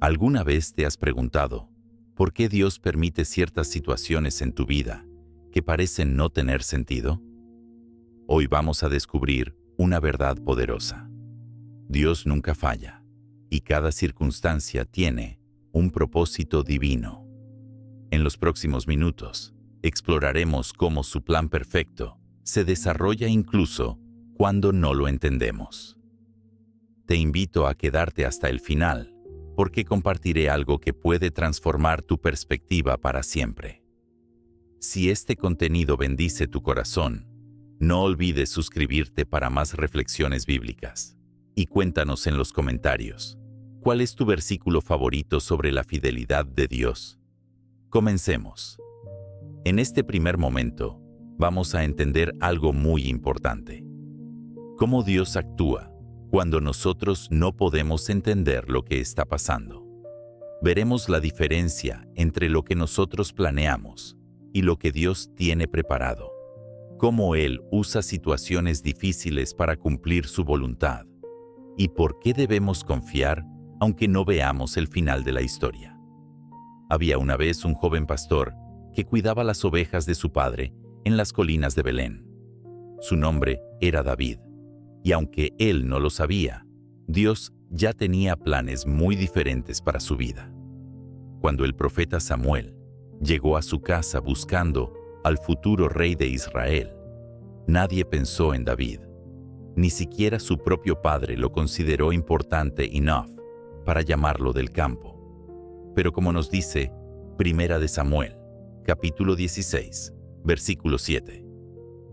¿Alguna vez te has preguntado por qué Dios permite ciertas situaciones en tu vida que parecen no tener sentido? Hoy vamos a descubrir una verdad poderosa. Dios nunca falla, y cada circunstancia tiene un propósito divino. En los próximos minutos, exploraremos cómo su plan perfecto se desarrolla incluso cuando no lo entendemos. Te invito a quedarte hasta el final, porque compartiré algo que puede transformar tu perspectiva para siempre. Si este contenido bendice tu corazón, no olvides suscribirte para más reflexiones bíblicas. Y cuéntanos en los comentarios, ¿cuál es tu versículo favorito sobre la fidelidad de Dios? Comencemos. En este primer momento, vamos a entender algo muy importante. Cómo Dios actúa cuando nosotros no podemos entender lo que está pasando. Veremos la diferencia entre lo que nosotros planeamos y lo que Dios tiene preparado. Cómo Él usa situaciones difíciles para cumplir su voluntad. Y por qué debemos confiar aunque no veamos el final de la historia. Había una vez un joven pastor que cuidaba las ovejas de su padre en las colinas de Belén. Su nombre era David. Y aunque él no lo sabía, Dios ya tenía planes muy diferentes para su vida. Cuando el profeta Samuel llegó a su casa buscando al futuro rey de Israel, nadie pensó en David. Ni siquiera su propio padre lo consideró importante enough para llamarlo del campo. Pero como nos dice Primera de Samuel, capítulo 16, versículo 7,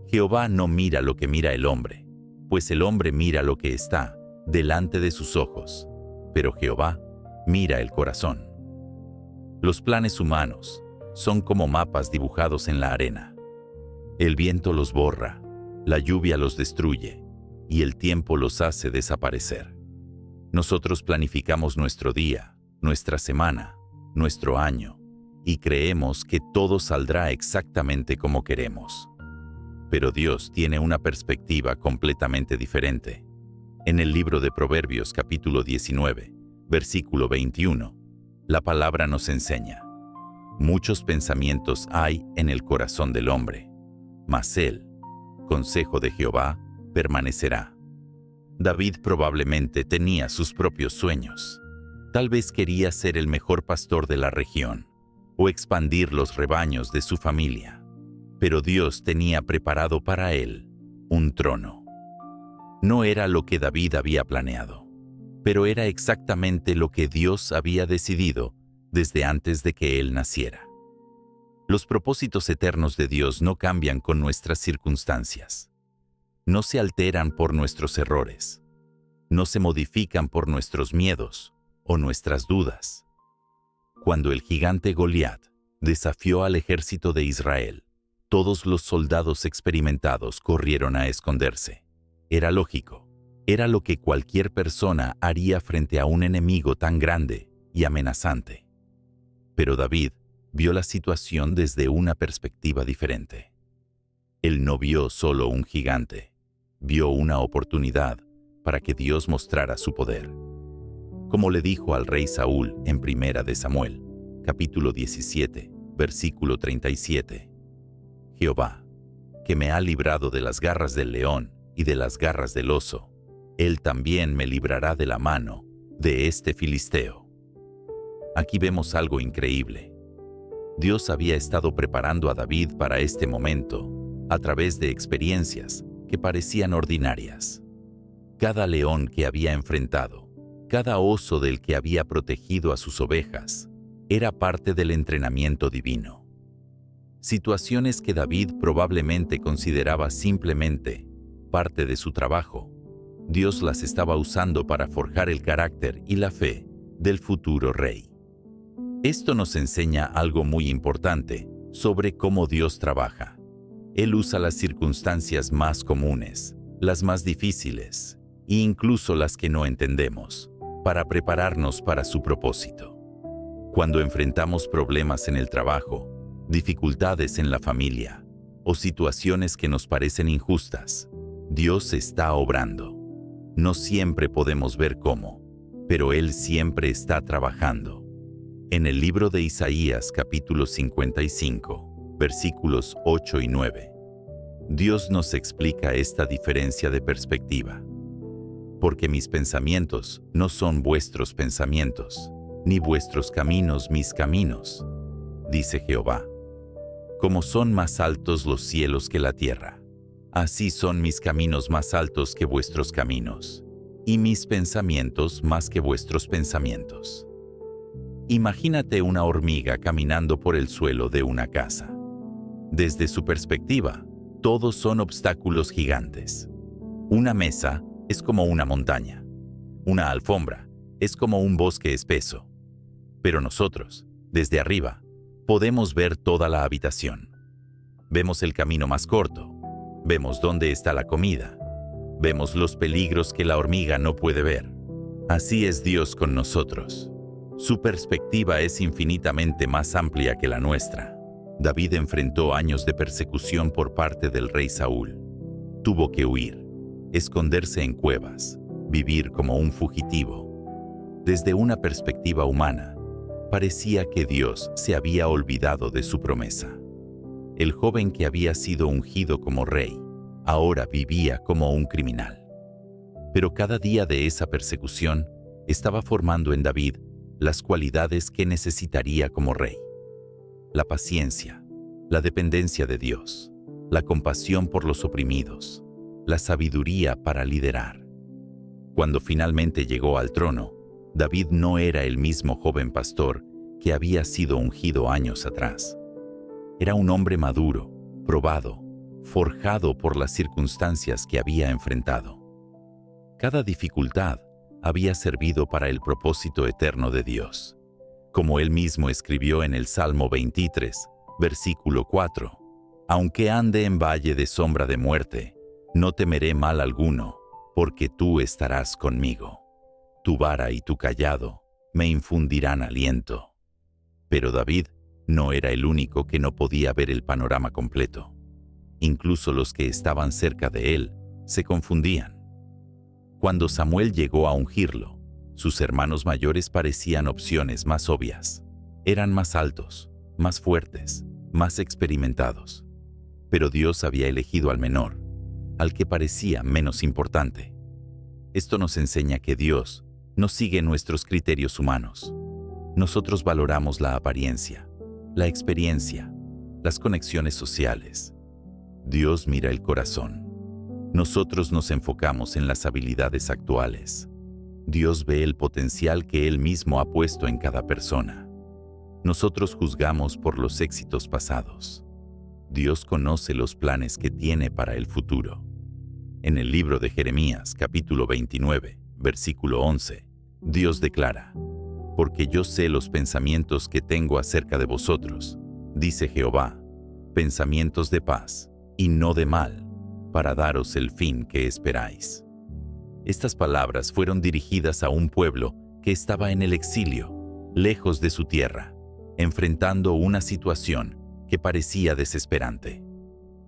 Jehová no mira lo que mira el hombre, pues el hombre mira lo que está delante de sus ojos, pero Jehová mira el corazón. Los planes humanos son como mapas dibujados en la arena. El viento los borra, la lluvia los destruye, y el tiempo los hace desaparecer. Nosotros planificamos nuestro día, nuestra semana, nuestro año, y creemos que todo saldrá exactamente como queremos. Pero Dios tiene una perspectiva completamente diferente. En el libro de Proverbios capítulo 19, versículo 21, la palabra nos enseña: muchos pensamientos hay en el corazón del hombre, mas el consejo de Jehová permanecerá. David probablemente tenía sus propios sueños. Tal vez quería ser el mejor pastor de la región o expandir los rebaños de su familia. Pero Dios tenía preparado para él un trono. No era lo que David había planeado, pero era exactamente lo que Dios había decidido desde antes de que él naciera. Los propósitos eternos de Dios no cambian con nuestras circunstancias. No se alteran por nuestros errores. No se modifican por nuestros miedos o nuestras dudas. Cuando el gigante Goliat desafió al ejército de Israel, todos los soldados experimentados corrieron a esconderse. Era lógico. Era lo que cualquier persona haría frente a un enemigo tan grande y amenazante. Pero David vio la situación desde una perspectiva diferente. Él no vio solo un gigante, vio una oportunidad para que Dios mostrara su poder. Como le dijo al rey Saúl en Primera de Samuel, capítulo 17, versículo 37. Jehová, que me ha librado de las garras del león y de las garras del oso, Él también me librará de la mano de este filisteo. Aquí vemos algo increíble. Dios había estado preparando a David para este momento a través de experiencias que parecían ordinarias. Cada león que había enfrentado, cada oso del que había protegido a sus ovejas, era parte del entrenamiento divino. Situaciones que David probablemente consideraba simplemente parte de su trabajo, Dios las estaba usando para forjar el carácter y la fe del futuro rey. Esto nos enseña algo muy importante sobre cómo Dios trabaja. Él usa las circunstancias más comunes, las más difíciles, e incluso las que no entendemos, para prepararnos para su propósito. Cuando enfrentamos problemas en el trabajo, dificultades en la familia o situaciones que nos parecen injustas, Dios está obrando. No siempre podemos ver cómo, pero Él siempre está trabajando. En el libro de Isaías capítulo 55, versículos 8 y 9, Dios nos explica esta diferencia de perspectiva. Porque mis pensamientos no son vuestros pensamientos, ni vuestros caminos mis caminos, dice Jehová. Como son más altos los cielos que la tierra, así son mis caminos más altos que vuestros caminos, y mis pensamientos más que vuestros pensamientos. Imagínate una hormiga caminando por el suelo de una casa. Desde su perspectiva, todos son obstáculos gigantes. Una mesa es como una montaña. Una alfombra es como un bosque espeso. Pero nosotros, desde arriba, podemos ver toda la habitación. Vemos el camino más corto. Vemos dónde está la comida. Vemos los peligros que la hormiga no puede ver. Así es Dios con nosotros. Su perspectiva es infinitamente más amplia que la nuestra. David enfrentó años de persecución por parte del rey Saúl. Tuvo que huir, esconderse en cuevas, vivir como un fugitivo. Desde una perspectiva humana, parecía que Dios se había olvidado de su promesa. El joven que había sido ungido como rey, ahora vivía como un criminal. Pero cada día de esa persecución estaba formando en David las cualidades que necesitaría como rey. La paciencia, la dependencia de Dios, la compasión por los oprimidos, la sabiduría para liderar. Cuando finalmente llegó al trono, David no era el mismo joven pastor que había sido ungido años atrás. Era un hombre maduro, probado, forjado por las circunstancias que había enfrentado. Cada dificultad había servido para el propósito eterno de Dios. Como él mismo escribió en el Salmo 23, versículo 4, «Aunque ande en valle de sombra de muerte, no temeré mal alguno, porque tú estarás conmigo. Tu vara y tu cayado me infundirán aliento». Pero David no era el único que no podía ver el panorama completo. Incluso los que estaban cerca de él se confundían. Cuando Samuel llegó a ungirlo, sus hermanos mayores parecían opciones más obvias. Eran más altos, más fuertes, más experimentados. Pero Dios había elegido al menor, al que parecía menos importante. Esto nos enseña que Dios no sigue nuestros criterios humanos. Nosotros valoramos la apariencia, la experiencia, las conexiones sociales. Dios mira el corazón. Nosotros nos enfocamos en las habilidades actuales. Dios ve el potencial que Él mismo ha puesto en cada persona. Nosotros juzgamos por los éxitos pasados. Dios conoce los planes que tiene para el futuro. En el libro de Jeremías, capítulo 29, versículo 11, Dios declara: «Porque yo sé los pensamientos que tengo acerca de vosotros, dice Jehová, pensamientos de paz y no de mal, para daros el fin que esperáis». Estas palabras fueron dirigidas a un pueblo que estaba en el exilio, lejos de su tierra, enfrentando una situación que parecía desesperante.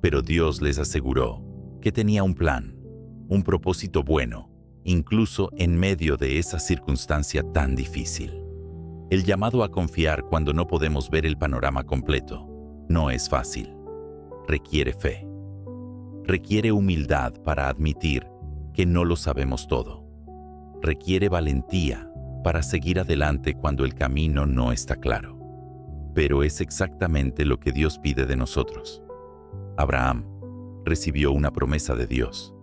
Pero Dios les aseguró que tenía un plan, un propósito bueno, incluso en medio de esa circunstancia tan difícil. El llamado a confiar cuando no podemos ver el panorama completo no es fácil. Requiere fe. Requiere humildad para admitir que no lo sabemos todo. Requiere valentía para seguir adelante cuando el camino no está claro. Pero es exactamente lo que Dios pide de nosotros. Abraham recibió una promesa de Dios.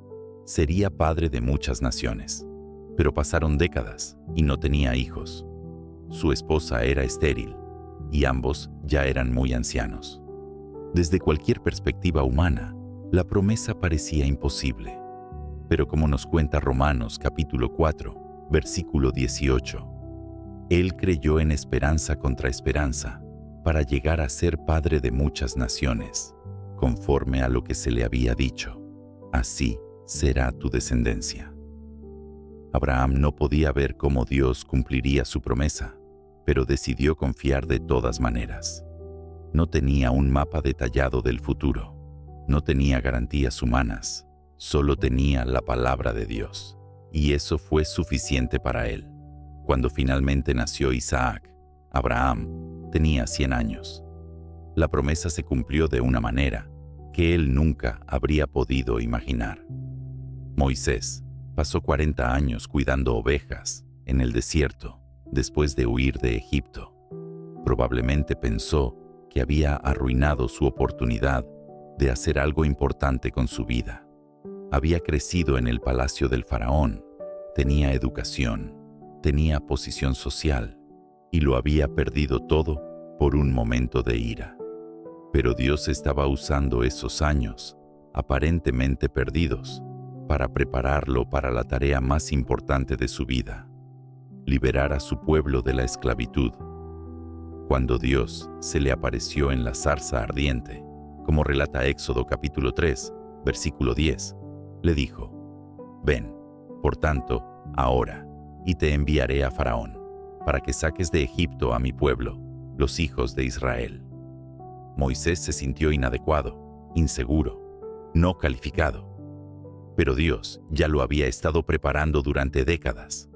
Sería padre de muchas naciones. Pero pasaron décadas y no tenía hijos. Su esposa era estéril y ambos ya eran muy ancianos. Desde cualquier perspectiva humana, la promesa parecía imposible. Pero como nos cuenta Romanos capítulo 4, versículo 18, Él creyó en esperanza contra esperanza para llegar a ser padre de muchas naciones, conforme a lo que se le había dicho: así será tu descendencia. Abraham no podía ver cómo Dios cumpliría su promesa, pero decidió confiar de todas maneras. No tenía un mapa detallado del futuro, no tenía garantías humanas, solo tenía la palabra de Dios, y eso fue suficiente para él. Cuando finalmente nació Isaac, Abraham tenía 100 años. La promesa se cumplió de una manera que él nunca habría podido imaginar. Moisés pasó 40 años cuidando ovejas en el desierto después de huir de Egipto. Probablemente pensó que había arruinado su oportunidad de hacer algo importante con su vida. Había crecido en el palacio del faraón, tenía educación, tenía posición social y lo había perdido todo por un momento de ira. Pero Dios estaba usando esos años, aparentemente perdidos, para prepararlo para la tarea más importante de su vida: liberar a su pueblo de la esclavitud. Cuando Dios se le apareció en la zarza ardiente, como relata Éxodo capítulo 3, versículo 10, le dijo: «Ven, por tanto, ahora, y te enviaré a Faraón, para que saques de Egipto a mi pueblo, los hijos de Israel». Moisés se sintió inadecuado, inseguro, no calificado. Pero Dios ya lo había estado preparando durante décadas.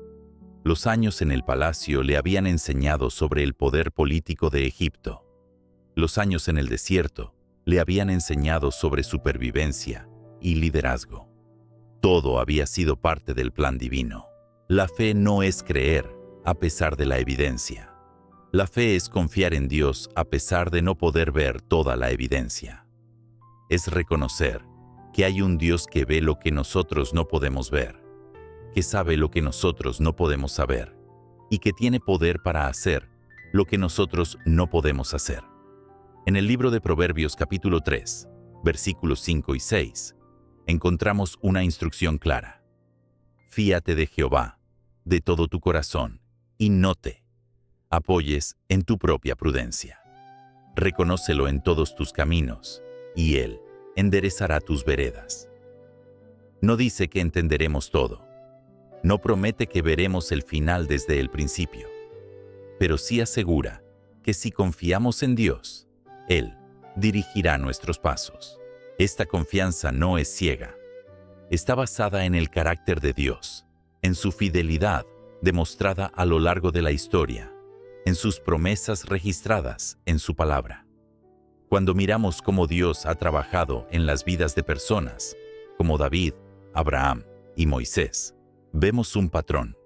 Los años en el palacio le habían enseñado sobre el poder político de Egipto. Los años en el desierto le habían enseñado sobre supervivencia y liderazgo. Todo había sido parte del plan divino. La fe no es creer a pesar de la evidencia. La fe es confiar en Dios a pesar de no poder ver toda la evidencia. Es reconocer que hay un Dios que ve lo que nosotros no podemos ver, que sabe lo que nosotros no podemos saber y que tiene poder para hacer lo que nosotros no podemos hacer. En el libro de Proverbios capítulo 3, versículos 5 y 6, encontramos una instrucción clara. Fíate de Jehová de todo tu corazón y no te apoyes en tu propia prudencia. Reconócelo en todos tus caminos y Él enderezará tus veredas. No dice que entenderemos todo. No promete que veremos el final desde el principio. Pero sí asegura que si confiamos en Dios, Él dirigirá nuestros pasos. Esta confianza no es ciega. Está basada en el carácter de Dios, en su fidelidad demostrada a lo largo de la historia, en sus promesas registradas en su palabra. Cuando miramos cómo Dios ha trabajado en las vidas de personas, como David, Abraham y Moisés, vemos un patrón.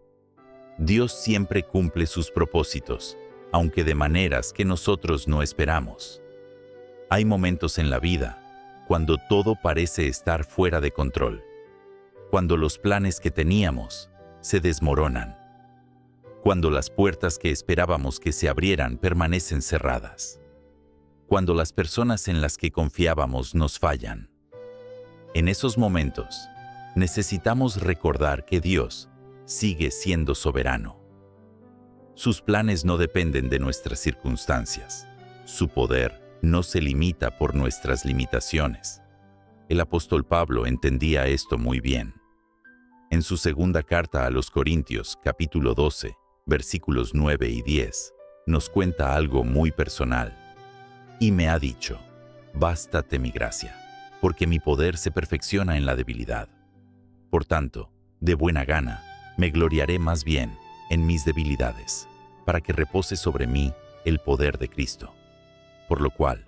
Dios siempre cumple sus propósitos, aunque de maneras que nosotros no esperamos. Hay momentos en la vida cuando todo parece estar fuera de control, cuando los planes que teníamos se desmoronan, cuando las puertas que esperábamos que se abrieran permanecen cerradas, cuando las personas en las que confiábamos nos fallan. En esos momentos, necesitamos recordar que Dios sigue siendo soberano. Sus planes no dependen de nuestras circunstancias. Su poder no se limita por nuestras limitaciones. El apóstol Pablo entendía esto muy bien. En su segunda carta a los Corintios, capítulo 12, versículos 9 y 10, nos cuenta algo muy personal. Y me ha dicho: «Bástate mi gracia, porque mi poder se perfecciona en la debilidad. Por tanto, de buena gana, me gloriaré más bien en mis debilidades, para que repose sobre mí el poder de Cristo. Por lo cual,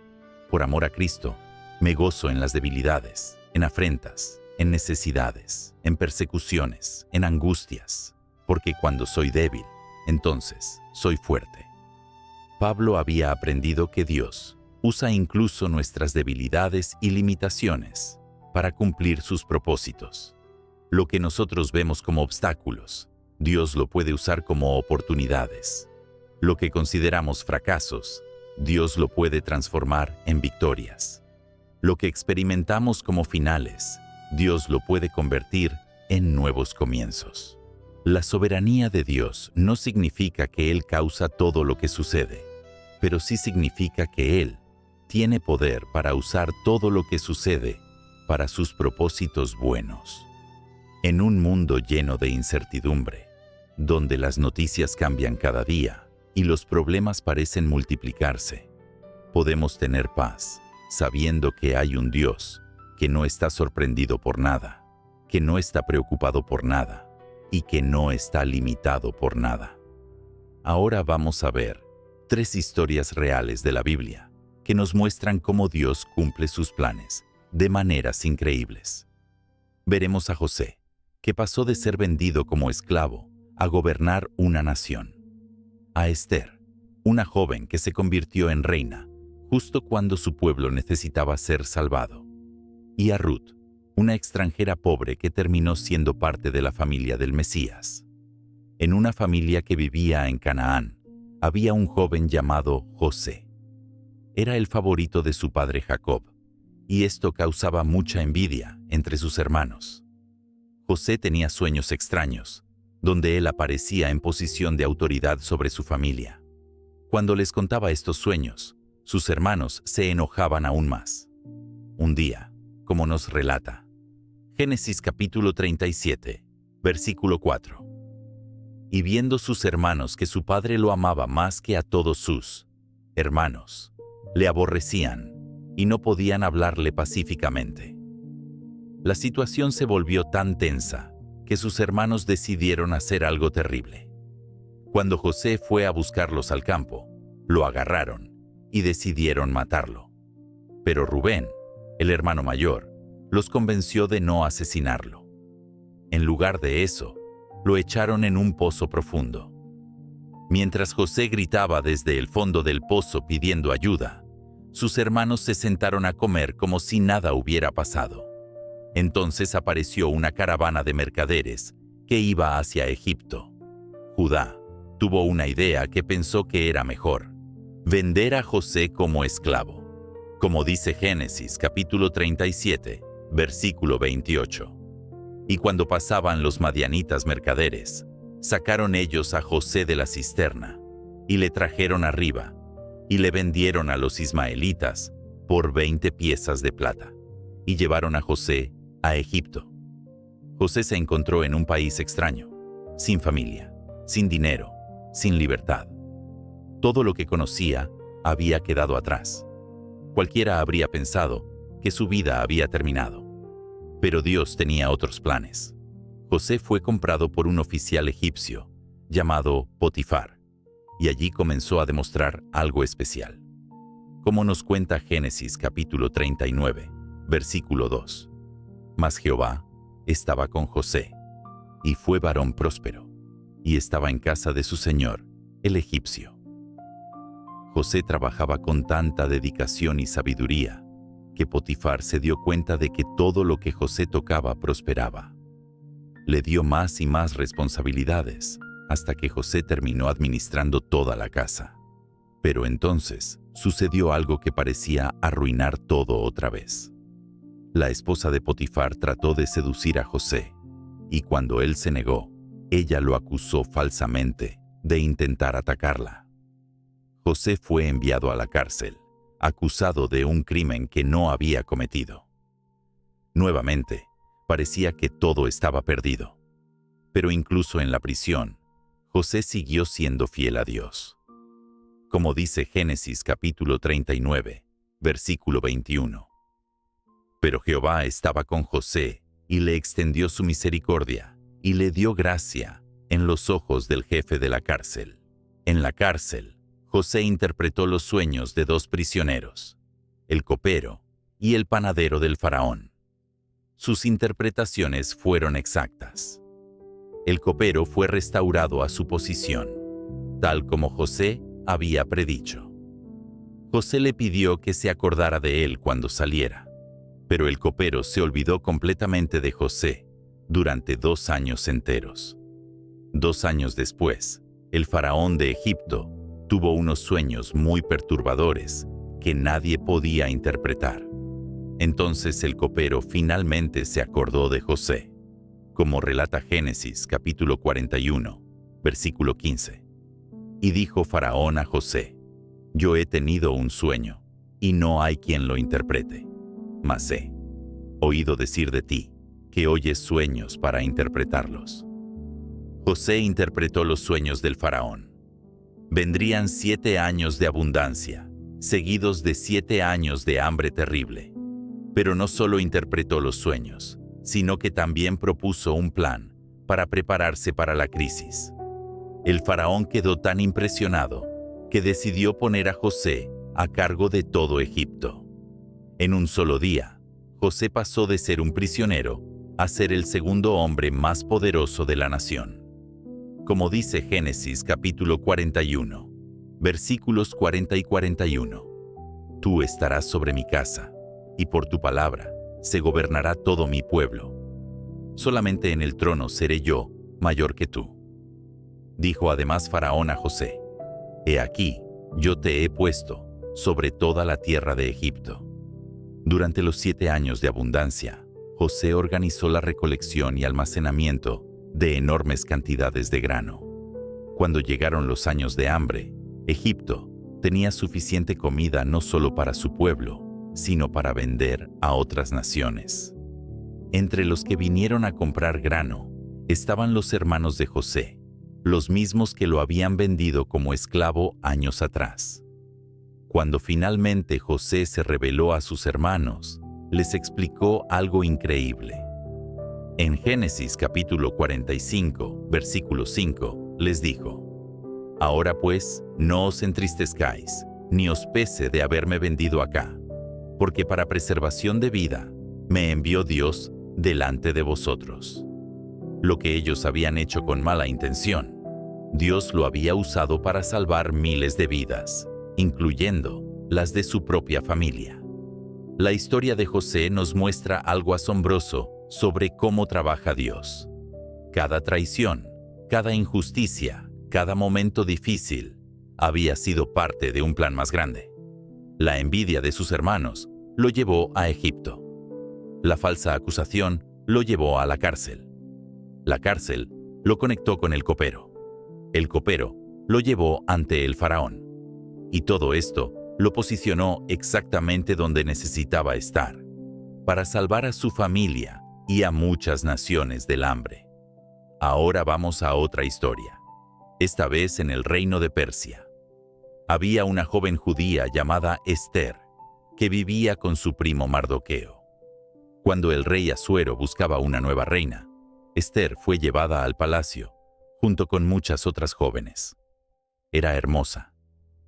por amor a Cristo, me gozo en las debilidades, en afrentas, en necesidades, en persecuciones, en angustias, porque cuando soy débil, entonces soy fuerte». Pablo había aprendido que Dios usa incluso nuestras debilidades y limitaciones para cumplir sus propósitos. Lo que nosotros vemos como obstáculos, Dios lo puede usar como oportunidades. Lo que consideramos fracasos, Dios lo puede transformar en victorias. Lo que experimentamos como finales, Dios lo puede convertir en nuevos comienzos. La soberanía de Dios no significa que Él causa todo lo que sucede, pero sí significa que Él tiene poder para usar todo lo que sucede para sus propósitos buenos. En un mundo lleno de incertidumbre, donde las noticias cambian cada día y los problemas parecen multiplicarse, podemos tener paz, sabiendo que hay un Dios que no está sorprendido por nada, que no está preocupado por nada y que no está limitado por nada. Ahora vamos a ver 3 historias reales de la Biblia que nos muestran cómo Dios cumple sus planes de maneras increíbles. Veremos a José, que pasó de ser vendido como esclavo a gobernar una nación. A Esther, una joven que se convirtió en reina justo cuando su pueblo necesitaba ser salvado. Y a Ruth, una extranjera pobre que terminó siendo parte de la familia del Mesías. En una familia que vivía en Canaán, había un joven llamado José. Era el favorito de su padre Jacob, y esto causaba mucha envidia entre sus hermanos. José tenía sueños extraños, donde él aparecía en posición de autoridad sobre su familia. Cuando les contaba estos sueños, sus hermanos se enojaban aún más. Un día, como nos relata Génesis capítulo 37, versículo 4. Y viendo sus hermanos que su padre lo amaba más que a todos sus hermanos, le aborrecían y no podían hablarle pacíficamente. La situación se volvió tan tensa que sus hermanos decidieron hacer algo terrible. Cuando José fue a buscarlos al campo, lo agarraron y decidieron matarlo. Pero Rubén, el hermano mayor, los convenció de no asesinarlo. En lugar de eso, lo echaron en un pozo profundo. Mientras José gritaba desde el fondo del pozo pidiendo ayuda, sus hermanos se sentaron a comer como si nada hubiera pasado. Entonces apareció una caravana de mercaderes que iba hacia Egipto. Judá tuvo una idea que pensó que era mejor: vender a José como esclavo. Como dice Génesis capítulo 37, versículo 28. Y cuando pasaban los madianitas mercaderes, sacaron ellos a José de la cisterna, y le trajeron arriba, y le vendieron a los ismaelitas por 20 piezas de plata, y llevaron a José a Egipto. José se encontró en un país extraño, sin familia, sin dinero, sin libertad. Todo lo que conocía había quedado atrás. Cualquiera habría pensado que su vida había terminado. Pero Dios tenía otros planes. José fue comprado por un oficial egipcio llamado Potifar, y allí comenzó a demostrar algo especial. Como nos cuenta Génesis capítulo 39, versículo 2. Mas Jehová estaba con José, y fue varón próspero, y estaba en casa de su señor, el egipcio. José trabajaba con tanta dedicación y sabiduría que Potifar se dio cuenta de que todo lo que José tocaba prosperaba. Le dio más y más responsabilidades, hasta que José terminó administrando toda la casa. Pero entonces sucedió algo que parecía arruinar todo otra vez. La esposa de Potifar trató de seducir a José, y cuando él se negó, ella lo acusó falsamente de intentar atacarla. José fue enviado a la cárcel, acusado de un crimen que no había cometido. Nuevamente, parecía que todo estaba perdido. Pero incluso en la prisión, José siguió siendo fiel a Dios. Como dice Génesis capítulo 39, versículo 21. Pero Jehová estaba con José y le extendió su misericordia y le dio gracia en los ojos del jefe de la cárcel. En la cárcel, José interpretó los sueños de 2 prisioneros, el copero y el panadero del faraón. Sus interpretaciones fueron exactas. El copero fue restaurado a su posición, tal como José había predicho. José le pidió que se acordara de él cuando saliera, pero el copero se olvidó completamente de José durante 2 años enteros. 2 años después, el faraón de Egipto tuvo unos sueños muy perturbadores que nadie podía interpretar. Entonces el copero finalmente se acordó de José, como relata Génesis capítulo 41, versículo 15. Y dijo Faraón a José: Yo he tenido un sueño, y no hay quien lo interprete. Mas he oído decir de ti, que oyes sueños para interpretarlos. José interpretó los sueños del faraón. Vendrían 7 años de abundancia, seguidos de 7 años de hambre terrible. Pero no solo interpretó los sueños, sino que también propuso un plan para prepararse para la crisis. El faraón quedó tan impresionado que decidió poner a José a cargo de todo Egipto. En un solo día, José pasó de ser un prisionero a ser el segundo hombre más poderoso de la nación. Como dice Génesis capítulo 41, versículos 40 y 41, Tú estarás sobre mi casa, y por tu palabra se gobernará todo mi pueblo. Solamente en el trono seré yo mayor que tú. Dijo además Faraón a José, He aquí, yo te he puesto sobre toda la tierra de Egipto. Durante los 7 años de abundancia, José organizó la recolección y almacenamiento de enormes cantidades de grano. Cuando llegaron los años de hambre, Egipto tenía suficiente comida no solo para su pueblo, sino para vender a otras naciones. Entre los que vinieron a comprar grano estaban los hermanos de José, los mismos que lo habían vendido como esclavo años atrás. Cuando finalmente José se reveló a sus hermanos, les explicó algo increíble. En Génesis capítulo 45, versículo 5, les dijo, Ahora pues, no os entristezcáis, ni os pese de haberme vendido acá, porque para preservación de vida me envió Dios delante de vosotros. Lo que ellos habían hecho con mala intención, Dios lo había usado para salvar miles de vidas, incluyendo las de su propia familia. La historia de José nos muestra algo asombroso sobre cómo trabaja Dios. Cada traición, cada injusticia, cada momento difícil había sido parte de un plan más grande. La envidia de sus hermanos lo llevó a Egipto. La falsa acusación lo llevó a la cárcel. La cárcel lo conectó con el copero. El copero lo llevó ante el faraón. Y todo esto lo posicionó exactamente donde necesitaba estar, para salvar a su familia y a muchas naciones del hambre. Ahora vamos a otra historia, esta vez en el reino de Persia. Había una joven judía llamada Esther, que vivía con su primo Mardoqueo. Cuando el rey Asuero buscaba una nueva reina, Esther fue llevada al palacio, junto con muchas otras jóvenes. Era hermosa,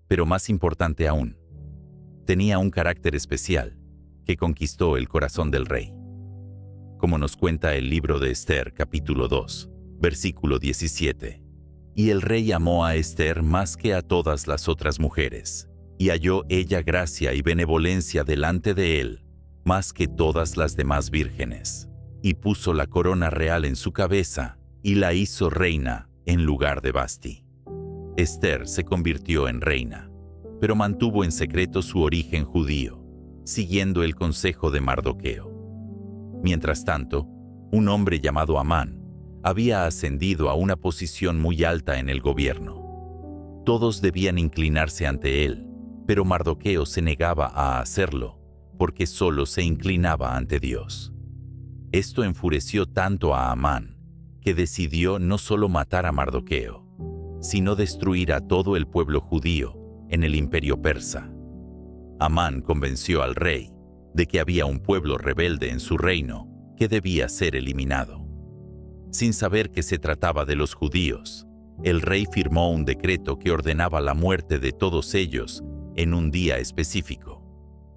pero más importante aún, tenía un carácter especial que conquistó el corazón del rey. Como nos cuenta el libro de Esther, capítulo 2, versículo 17. Y el rey amó a Esther más que a todas las otras mujeres, y halló ella gracia y benevolencia delante de él, más que todas las demás vírgenes, y puso la corona real en su cabeza, y la hizo reina en lugar de Vasti. Esther se convirtió en reina, pero mantuvo en secreto su origen judío, siguiendo el consejo de Mardoqueo. Mientras tanto, un hombre llamado Amán había ascendido a una posición muy alta en el gobierno. Todos debían inclinarse ante él, pero Mardoqueo se negaba a hacerlo, porque solo se inclinaba ante Dios. Esto enfureció tanto a Amán, que decidió no solo matar a Mardoqueo, sino destruir a todo el pueblo judío en el imperio persa. Amán convenció al rey de que había un pueblo rebelde en su reino que debía ser eliminado. Sin saber que se trataba de los judíos, el rey firmó un decreto que ordenaba la muerte de todos ellos en un día específico,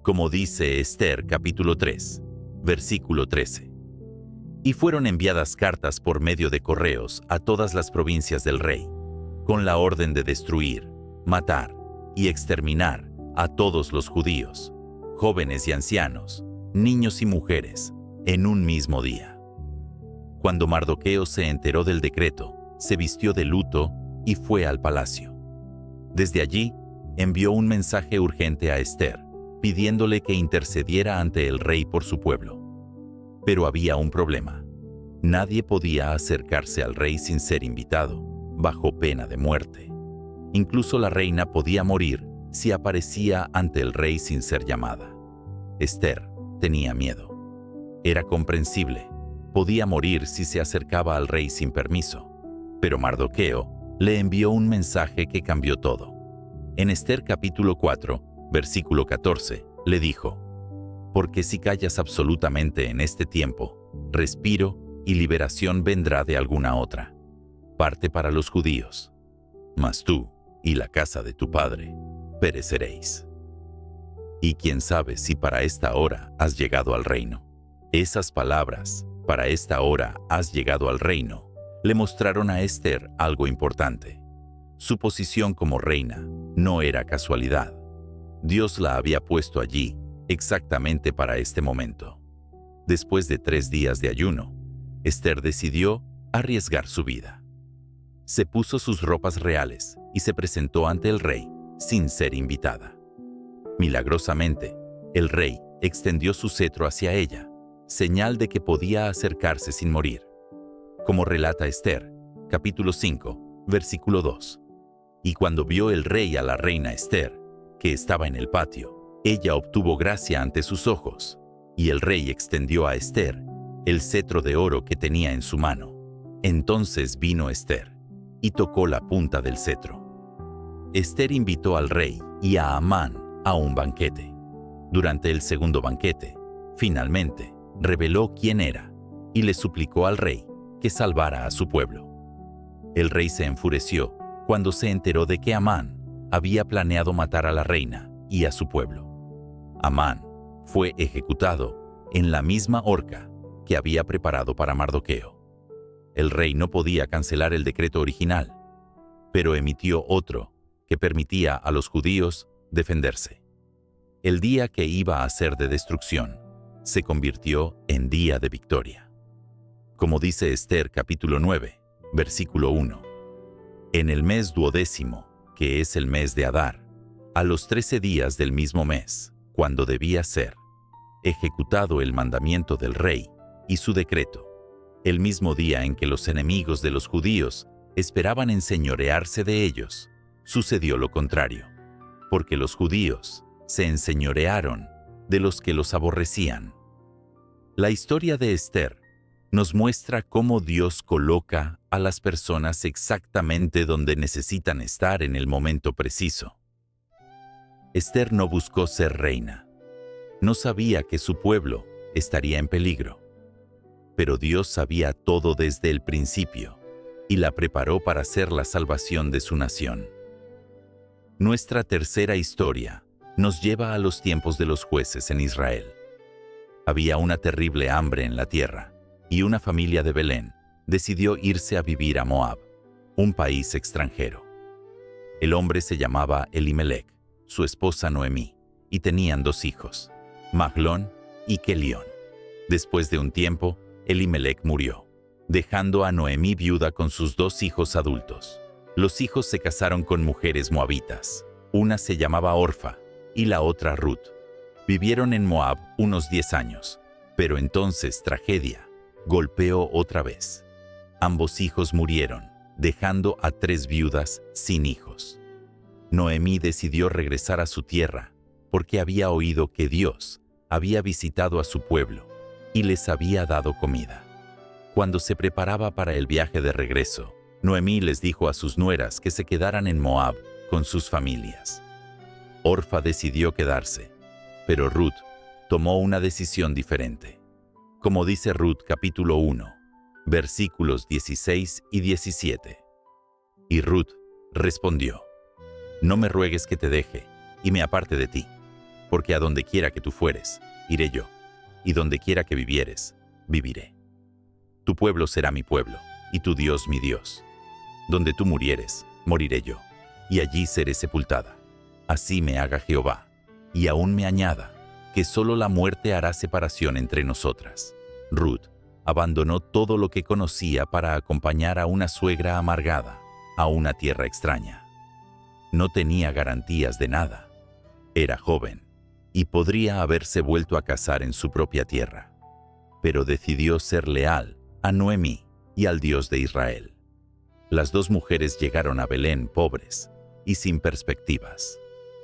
como dice Esther capítulo 3, versículo 13. Y fueron enviadas cartas por medio de correos a todas las provincias del rey, con la orden de destruir, matar y exterminar a todos los judíos, jóvenes y ancianos, niños y mujeres, en un mismo día. Cuando Mardoqueo se enteró del decreto, se vistió de luto y fue al palacio. Desde allí, envió un mensaje urgente a Esther, pidiéndole que intercediera ante el rey por su pueblo. Pero había un problema. Nadie podía acercarse al rey sin ser invitado, bajo pena de muerte. Incluso la reina podía morir si aparecía ante el rey sin ser llamada. Esther tenía miedo. Era comprensible. Podía morir si se acercaba al rey sin permiso. Pero Mardoqueo le envió un mensaje que cambió todo. En Esther capítulo 4, versículo 14, le dijo: «Porque si callas absolutamente en este tiempo, respiro y liberación vendrá de alguna otra parte para los judíos. mas tú y la casa de tu padre pereceréis. Y quién sabe si para esta hora has llegado al reino. Esas palabras, para esta hora has llegado al reino, le mostraron a Esther algo importante. Su posición como reina no era casualidad. Dios la había puesto allí exactamente para este momento. Después de 3 días de ayuno, Esther decidió arriesgar su vida. Se puso sus ropas reales y se presentó ante el rey sin ser invitada. Milagrosamente, el rey extendió su cetro hacia ella, señal de que podía acercarse sin morir. Como relata Esther, capítulo 5, versículo 2. Y cuando vio el rey a la reina Esther, que estaba en el patio, ella obtuvo gracia ante sus ojos, y el rey extendió a Esther el cetro de oro que tenía en su mano. Entonces vino Esther y tocó la punta del cetro. Esther invitó al rey y a Amán a un banquete. Durante el segundo banquete, finalmente, reveló quién era y le suplicó al rey que salvara a su pueblo. El rey se enfureció cuando se enteró de que Amán había planeado matar a la reina y a su pueblo. Amán fue ejecutado en la misma horca que había preparado para Mardoqueo. El rey no podía cancelar el decreto original, pero emitió otro que permitía a los judíos defenderse. El día que iba a ser de destrucción se convirtió en día de victoria. Como dice Esther capítulo 9, versículo 1. En el mes 12º, que es el mes de Adar, a los 13 días del mismo mes, cuando debía ser ejecutado el mandamiento del rey y su decreto, el mismo día en que los enemigos de los judíos esperaban enseñorearse de ellos, sucedió lo contrario, porque los judíos se enseñorearon de los que los aborrecían. La historia de Esther nos muestra cómo Dios coloca a las personas exactamente donde necesitan estar en el momento preciso. Esther no buscó ser reina. No sabía que su pueblo estaría en peligro. Pero Dios sabía todo desde el principio y la preparó para ser la salvación de su nación. Nuestra tercera historia nos lleva a los tiempos de los jueces en Israel. Había una terrible hambre en la tierra, y una familia de Belén decidió irse a vivir a Moab, un país extranjero. El hombre se llamaba Elimelec, su esposa Noemí, y tenían 2 hijos, Mahlón y Kelión. Después de un tiempo, Elimelec murió, dejando a Noemí viuda con sus 2 hijos adultos. Los hijos se casaron con mujeres moabitas. Una se llamaba Orfa y la otra Ruth. Vivieron en Moab unos 10 años, pero entonces tragedia golpeó otra vez. Ambos hijos murieron, dejando a 3 viudas sin hijos. Noemí decidió regresar a su tierra porque había oído que Dios había visitado a su pueblo y les había dado comida. Cuando se preparaba para el viaje de regreso, Noemí les dijo a sus nueras que se quedaran en Moab con sus familias. Orfa decidió quedarse, pero Ruth tomó una decisión diferente. Como dice Ruth capítulo 1, versículos 16 y 17. Y Ruth respondió: No me ruegues que te deje y me aparte de ti, porque a donde quiera que tú fueres, iré yo, y donde quiera que vivieres, viviré. Tu pueblo será mi pueblo, y tu Dios mi Dios. Donde tú murieres, moriré yo, y allí seré sepultada. Así me haga Jehová, y aún me añada, que solo la muerte hará separación entre nosotras. Ruth abandonó todo lo que conocía para acompañar a una suegra amargada a una tierra extraña. No tenía garantías de nada. Era joven y podría haberse vuelto a casar en su propia tierra, pero decidió ser leal a Noemí y al Dios de Israel. Las 2 mujeres llegaron a Belén pobres y sin perspectivas.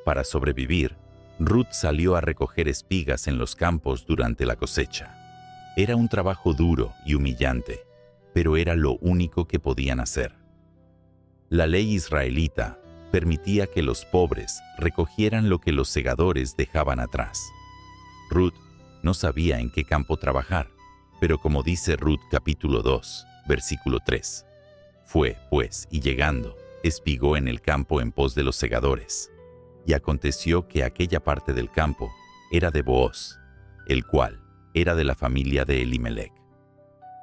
Para sobrevivir, Ruth salió a recoger espigas en los campos durante la cosecha. Era un trabajo duro y humillante, pero era lo único que podían hacer. La ley israelita permitía que los pobres recogieran lo que los segadores dejaban atrás. Ruth no sabía en qué campo trabajar, pero como dice Ruth capítulo 2, versículo 3, fue, pues, y llegando, espigó en el campo en pos de los segadores. Y aconteció que aquella parte del campo era de Booz, el cual era de la familia de Elimelec.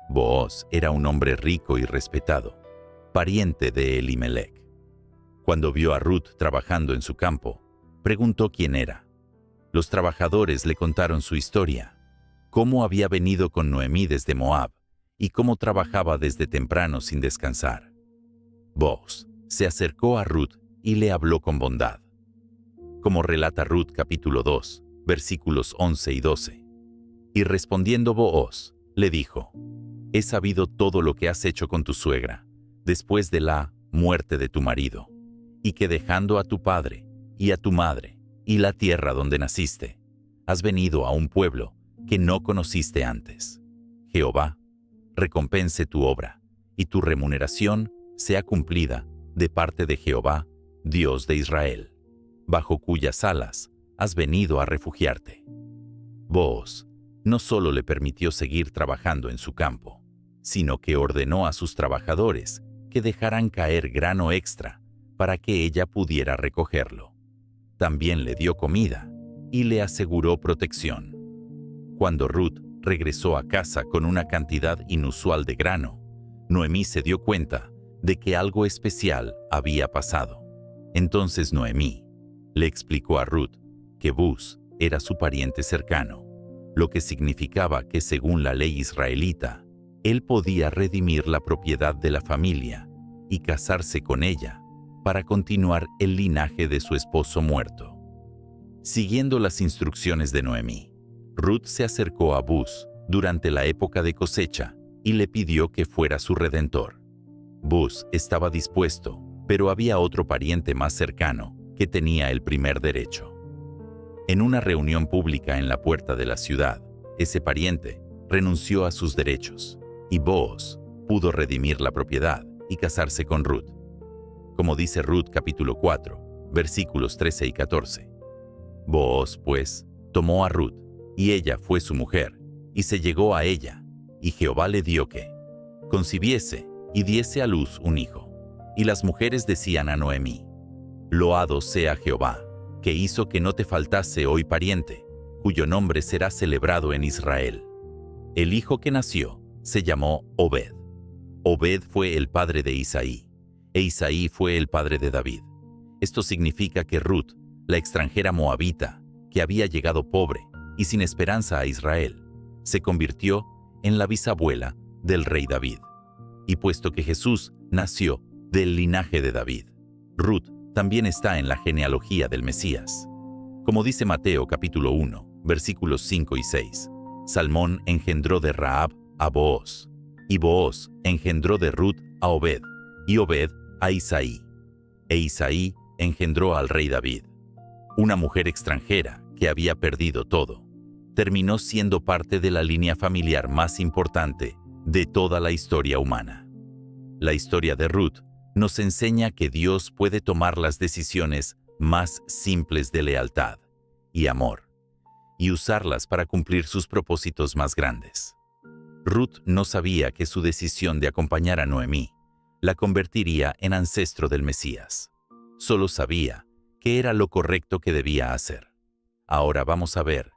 Booz era un hombre rico y respetado, pariente de Elimelec. Cuando vio a Ruth trabajando en su campo, preguntó quién era. Los trabajadores le contaron su historia, cómo había venido con Noemí desde Moab y cómo trabajaba desde temprano sin descansar. Booz se acercó a Ruth y le habló con bondad. Como relata Ruth capítulo 2, versículos 11 y 12. Y respondiendo Booz, le dijo: He sabido todo lo que has hecho con tu suegra, después de la muerte de tu marido, y que dejando a tu padre y a tu madre y la tierra donde naciste, has venido a un pueblo que no conociste antes. Jehová recompense tu obra, y tu remuneración sea cumplida de parte de Jehová, Dios de Israel, bajo cuyas alas has venido a refugiarte. Booz no solo le permitió seguir trabajando en su campo, sino que ordenó a sus trabajadores que dejaran caer grano extra para que ella pudiera recogerlo. También le dio comida y le aseguró protección. Cuando Ruth regresó a casa con una cantidad inusual de grano, Noemí se dio cuenta de que algo especial había pasado. Entonces Noemí le explicó a Ruth que Booz era su pariente cercano, lo que significaba que según la ley israelita, él podía redimir la propiedad de la familia y casarse con ella para continuar el linaje de su esposo muerto. Siguiendo las instrucciones de Noemí, Ruth se acercó a Booz durante la época de cosecha y le pidió que fuera su redentor. Booz estaba dispuesto, pero había otro pariente más cercano que tenía el primer derecho. En una reunión pública en la puerta de la ciudad, ese pariente renunció a sus derechos y Booz pudo redimir la propiedad y casarse con Ruth. Como dice Ruth capítulo 4, versículos 13 y 14. Booz, pues, tomó a Ruth, y ella fue su mujer, y se llegó a ella, y Jehová le dio que concibiese y diese a luz un hijo. Y las mujeres decían a Noemí: Loado sea Jehová, que hizo que no te faltase hoy pariente, cuyo nombre será celebrado en Israel. El hijo que nació se llamó Obed. Obed fue el padre de Isaí, e Isaí fue el padre de David. Esto significa que Ruth, la extranjera moabita, que había llegado pobre y sin esperanza a Israel, se convirtió en la bisabuela del rey David. Y puesto que Jesús nació del linaje de David, Ruth también está en la genealogía del Mesías. Como dice Mateo capítulo 1, versículos 5 y 6, Salmón engendró de Rahab a Booz, y Booz engendró de Ruth a Obed, y Obed a Isaí, e Isaí engendró al rey David. Una mujer extranjera que había perdido todo, terminó siendo parte de la línea familiar más importante de toda la historia humana. La historia de Ruth nos enseña que Dios puede tomar las decisiones más simples de lealtad y amor y usarlas para cumplir sus propósitos más grandes. Ruth no sabía que su decisión de acompañar a Noemí la convertiría en ancestro del Mesías. Solo sabía que era lo correcto que debía hacer. Ahora vamos a ver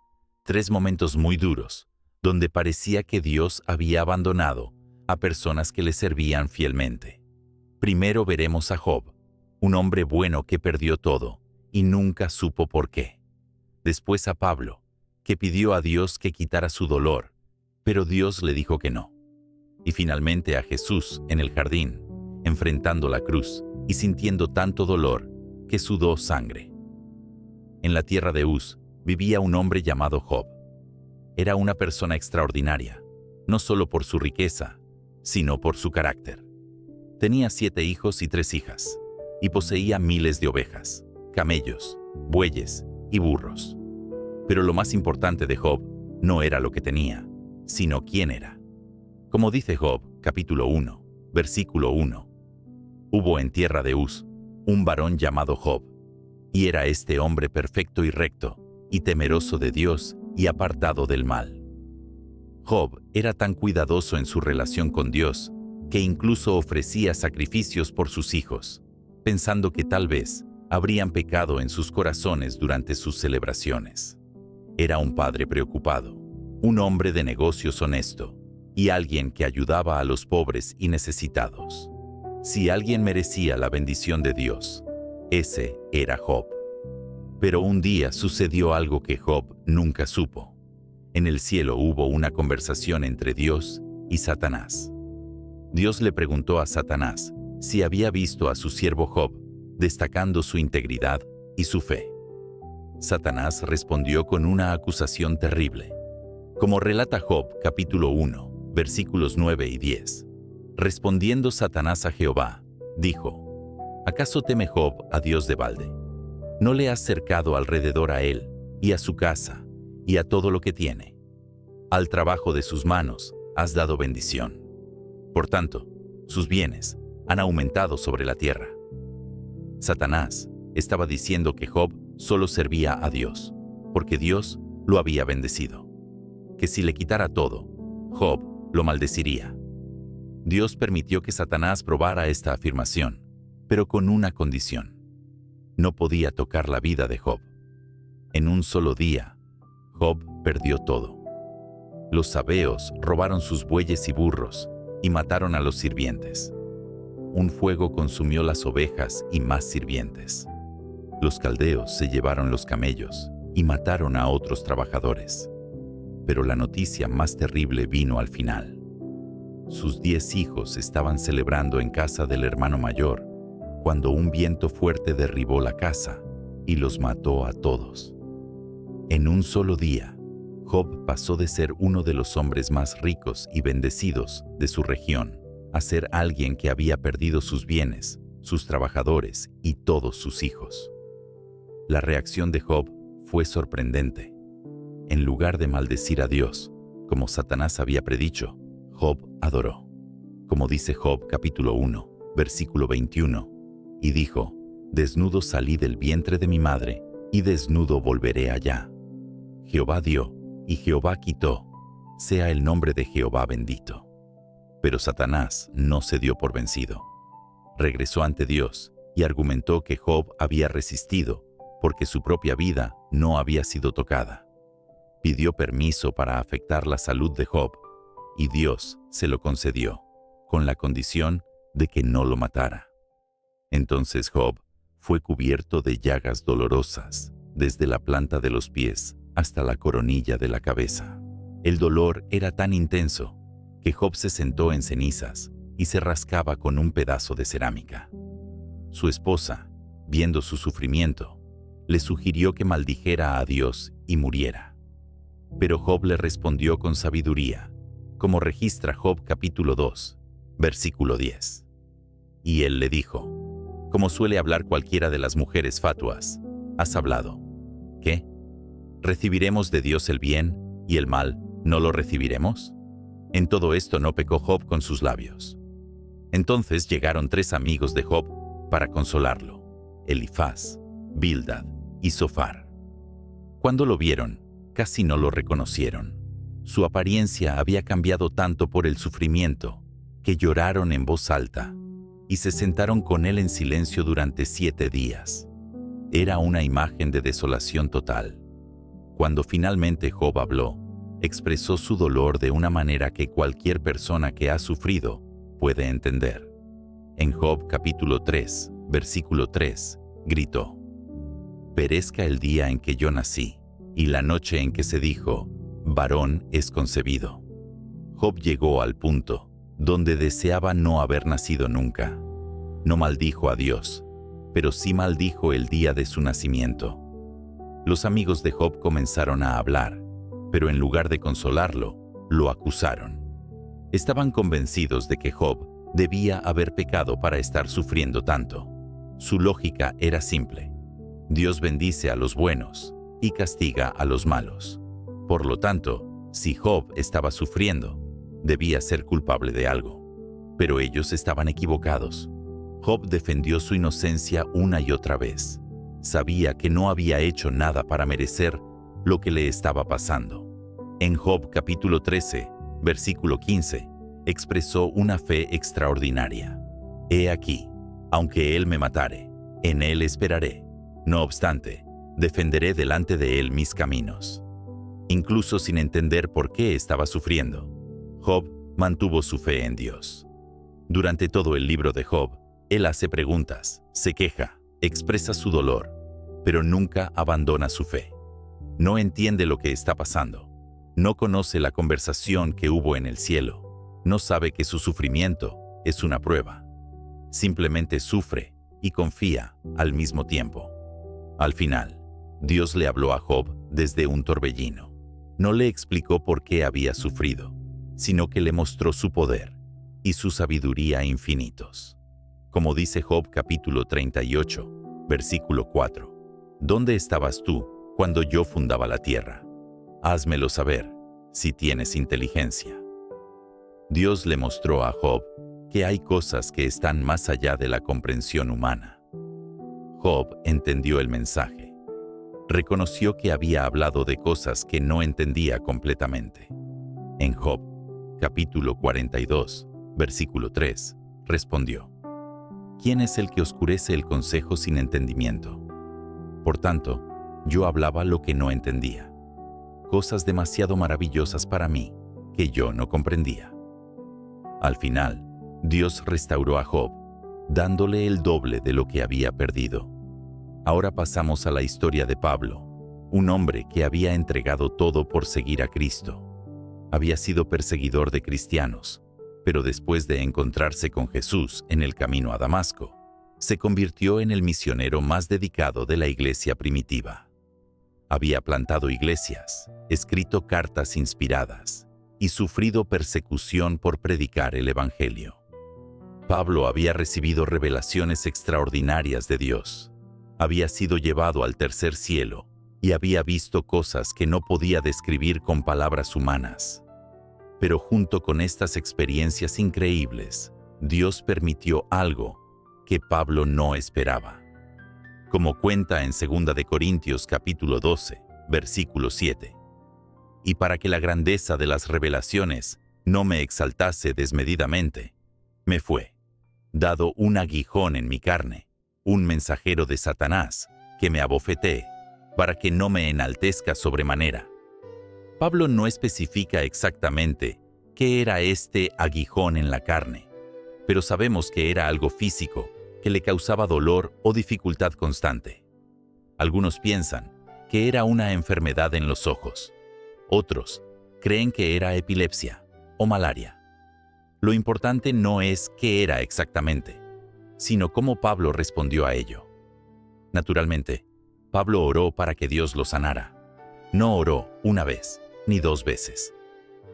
3 momentos muy duros donde parecía que Dios había abandonado a personas que le servían fielmente. Primero veremos a Job, un hombre bueno que perdió todo y nunca supo por qué. Después a Pablo, que pidió a Dios que quitara su dolor, pero Dios le dijo que no. Y finalmente a Jesús en el jardín, enfrentando la cruz y sintiendo tanto dolor que sudó sangre. En la tierra de Uz vivía un hombre llamado Job. Era una persona extraordinaria, no solo por su riqueza, sino por su carácter. Tenía 7 hijos y 3 hijas, y poseía miles de ovejas, camellos, bueyes y burros. Pero lo más importante de Job no era lo que tenía, sino quién era. Como dice Job, capítulo 1, versículo 1, hubo en tierra de Uz un varón llamado Job, y era este hombre perfecto y recto, y temeroso de Dios y apartado del mal. Job era tan cuidadoso en su relación con Dios que incluso ofrecía sacrificios por sus hijos. pensando que tal vez habrían pecado en sus corazones durante sus celebraciones. Era un padre preocupado, un hombre de negocios honesto y alguien que ayudaba a los pobres y necesitados. Si alguien merecía la bendición de Dios, ese era Job. Pero un día sucedió algo que Job nunca supo. En el cielo hubo una conversación entre Dios y Satanás. Dios le preguntó a Satanás si había visto a su siervo Job destacando su integridad y su fe. Satanás respondió con una acusación terrible. Como relata Job capítulo 1, versículos 9 y 10. Respondiendo Satanás a Jehová, dijo: ¿Acaso teme Job a Dios de balde? ¿No le has cercado alrededor a él y a su casa y a todo lo que tiene? Al trabajo de sus manos has dado bendición. Por tanto, sus bienes han aumentado sobre la tierra. Satanás estaba diciendo que Job solo servía a Dios, porque Dios lo había bendecido. Que si le quitara todo, Job lo maldeciría. Dios permitió que Satanás probara esta afirmación, pero con una condición. No podía tocar la vida de Job. En un solo día, Job perdió todo. Los sabeos robaron sus bueyes y burros y mataron a los sirvientes. Un fuego consumió las ovejas y más sirvientes. Los caldeos se llevaron los camellos y mataron a otros trabajadores. Pero la noticia más terrible vino al final. Sus 10 hijos estaban celebrando en casa del hermano mayor, cuando un viento fuerte derribó la casa y los mató a todos. En un solo día, Job pasó de ser uno de los hombres más ricos y bendecidos de su región a ser alguien que había perdido sus bienes, sus trabajadores y todos sus hijos. La reacción de Job fue sorprendente. En lugar de maldecir a Dios, como Satanás había predicho, Job adoró. Como dice Job capítulo 1, versículo 21, y dijo: Desnudo salí del vientre de mi madre, y desnudo volveré allá. Jehová dio, y Jehová quitó, sea el nombre de Jehová bendito. Pero Satanás no se dio por vencido. Regresó ante Dios y argumentó que Job había resistido porque su propia vida no había sido tocada. Pidió permiso para afectar la salud de Job, y Dios se lo concedió, con la condición de que no lo matara. Entonces Job fue cubierto de llagas dolorosas, desde la planta de los pies hasta la coronilla de la cabeza. El dolor era tan intenso que Job se sentó en cenizas y se rascaba con un pedazo de cerámica. Su esposa, viendo su sufrimiento, le sugirió que maldijera a Dios y muriera. Pero Job le respondió con sabiduría, como registra Job capítulo 2, versículo 10. Y él le dijo: como suele hablar cualquiera de las mujeres fatuas, has hablado. ¿Qué? ¿Recibiremos de Dios el bien y el mal no lo recibiremos? En todo esto no pecó Job con sus labios. Entonces llegaron 3 amigos de Job para consolarlo: Elifaz, Bildad y Zofar. Cuando lo vieron, casi no lo reconocieron. Su apariencia había cambiado tanto por el sufrimiento que lloraron en voz alta y se sentaron con él en silencio durante 7 días. Era una imagen de desolación total. Cuando finalmente Job habló, expresó su dolor de una manera que cualquier persona que ha sufrido puede entender. En Job capítulo 3, versículo 3, gritó: perezca el día en que yo nací, y la noche en que se dijo, varón es concebido. Job llegó al punto donde deseaba no haber nacido nunca. No maldijo a Dios, pero sí maldijo el día de su nacimiento. Los amigos de Job comenzaron a hablar, pero en lugar de consolarlo, lo acusaron. Estaban convencidos de que Job debía haber pecado para estar sufriendo tanto. Su lógica era simple: Dios bendice a los buenos y castiga a los malos. Por lo tanto, si Job estaba sufriendo, debía ser culpable de algo. Pero ellos estaban equivocados. Job defendió su inocencia una y otra vez. Sabía que no había hecho nada para merecer lo que le estaba pasando. En Job capítulo 13, versículo 15, expresó una fe extraordinaria. He aquí, Aunque él me matare, en él esperaré. No obstante, defenderé delante de él mis caminos. Incluso sin entender por qué estaba sufriendo, Job mantuvo su fe en Dios. Durante todo el libro de Job, él hace preguntas, se queja, expresa su dolor, pero nunca abandona su fe. No entiende lo que está pasando. No conoce la conversación que hubo en el cielo. No sabe que su sufrimiento es una prueba. Simplemente sufre y confía al mismo tiempo. Al final, Dios le habló a Job desde un torbellino. No le explicó por qué había sufrido, sino que le mostró su poder y su sabiduría infinitos. Como dice Job capítulo 38, versículo 4. ¿Dónde estabas tú cuando yo fundaba la tierra? Házmelo saber, si tienes inteligencia. Dios le mostró a Job que hay cosas que están más allá de la comprensión humana. Job entendió el mensaje. Reconoció que había hablado de cosas que no entendía completamente. En Job, capítulo 42, versículo 3, respondió: ¿Quién es el que oscurece el consejo sin entendimiento? Por tanto, yo hablaba lo que no entendía, cosas demasiado maravillosas para mí que yo no comprendía. Al final, Dios restauró a Job, dándole el doble de lo que había perdido. Ahora pasamos a la historia de Pablo, un hombre que había entregado todo por seguir a Cristo. Había sido perseguidor de cristianos, pero después de encontrarse con Jesús en el camino a Damasco, se convirtió en el misionero más dedicado de la iglesia primitiva. Había plantado iglesias, escrito cartas inspiradas y sufrido persecución por predicar el Evangelio. Pablo había recibido revelaciones extraordinarias de Dios. Había sido llevado al tercer cielo y había visto cosas que no podía describir con palabras humanas. Pero junto con estas experiencias increíbles, Dios permitió algo que Pablo no esperaba. Como cuenta en 2 de Corintios capítulo 12, versículo 7. Y para que la grandeza de las revelaciones no me exaltase desmedidamente, me fue dado un aguijón en mi carne, un mensajero de Satanás, que me abofetee, para que no me enaltezca sobremanera. Pablo no especifica exactamente qué era este aguijón en la carne, pero sabemos que era algo físico que le causaba dolor o dificultad constante. Algunos piensan que era una enfermedad en los ojos. Otros creen que era epilepsia o malaria. Lo importante no es qué era exactamente, sino cómo Pablo respondió a ello. Naturalmente, Pablo oró para que Dios lo sanara. No oró una vez, ni dos veces.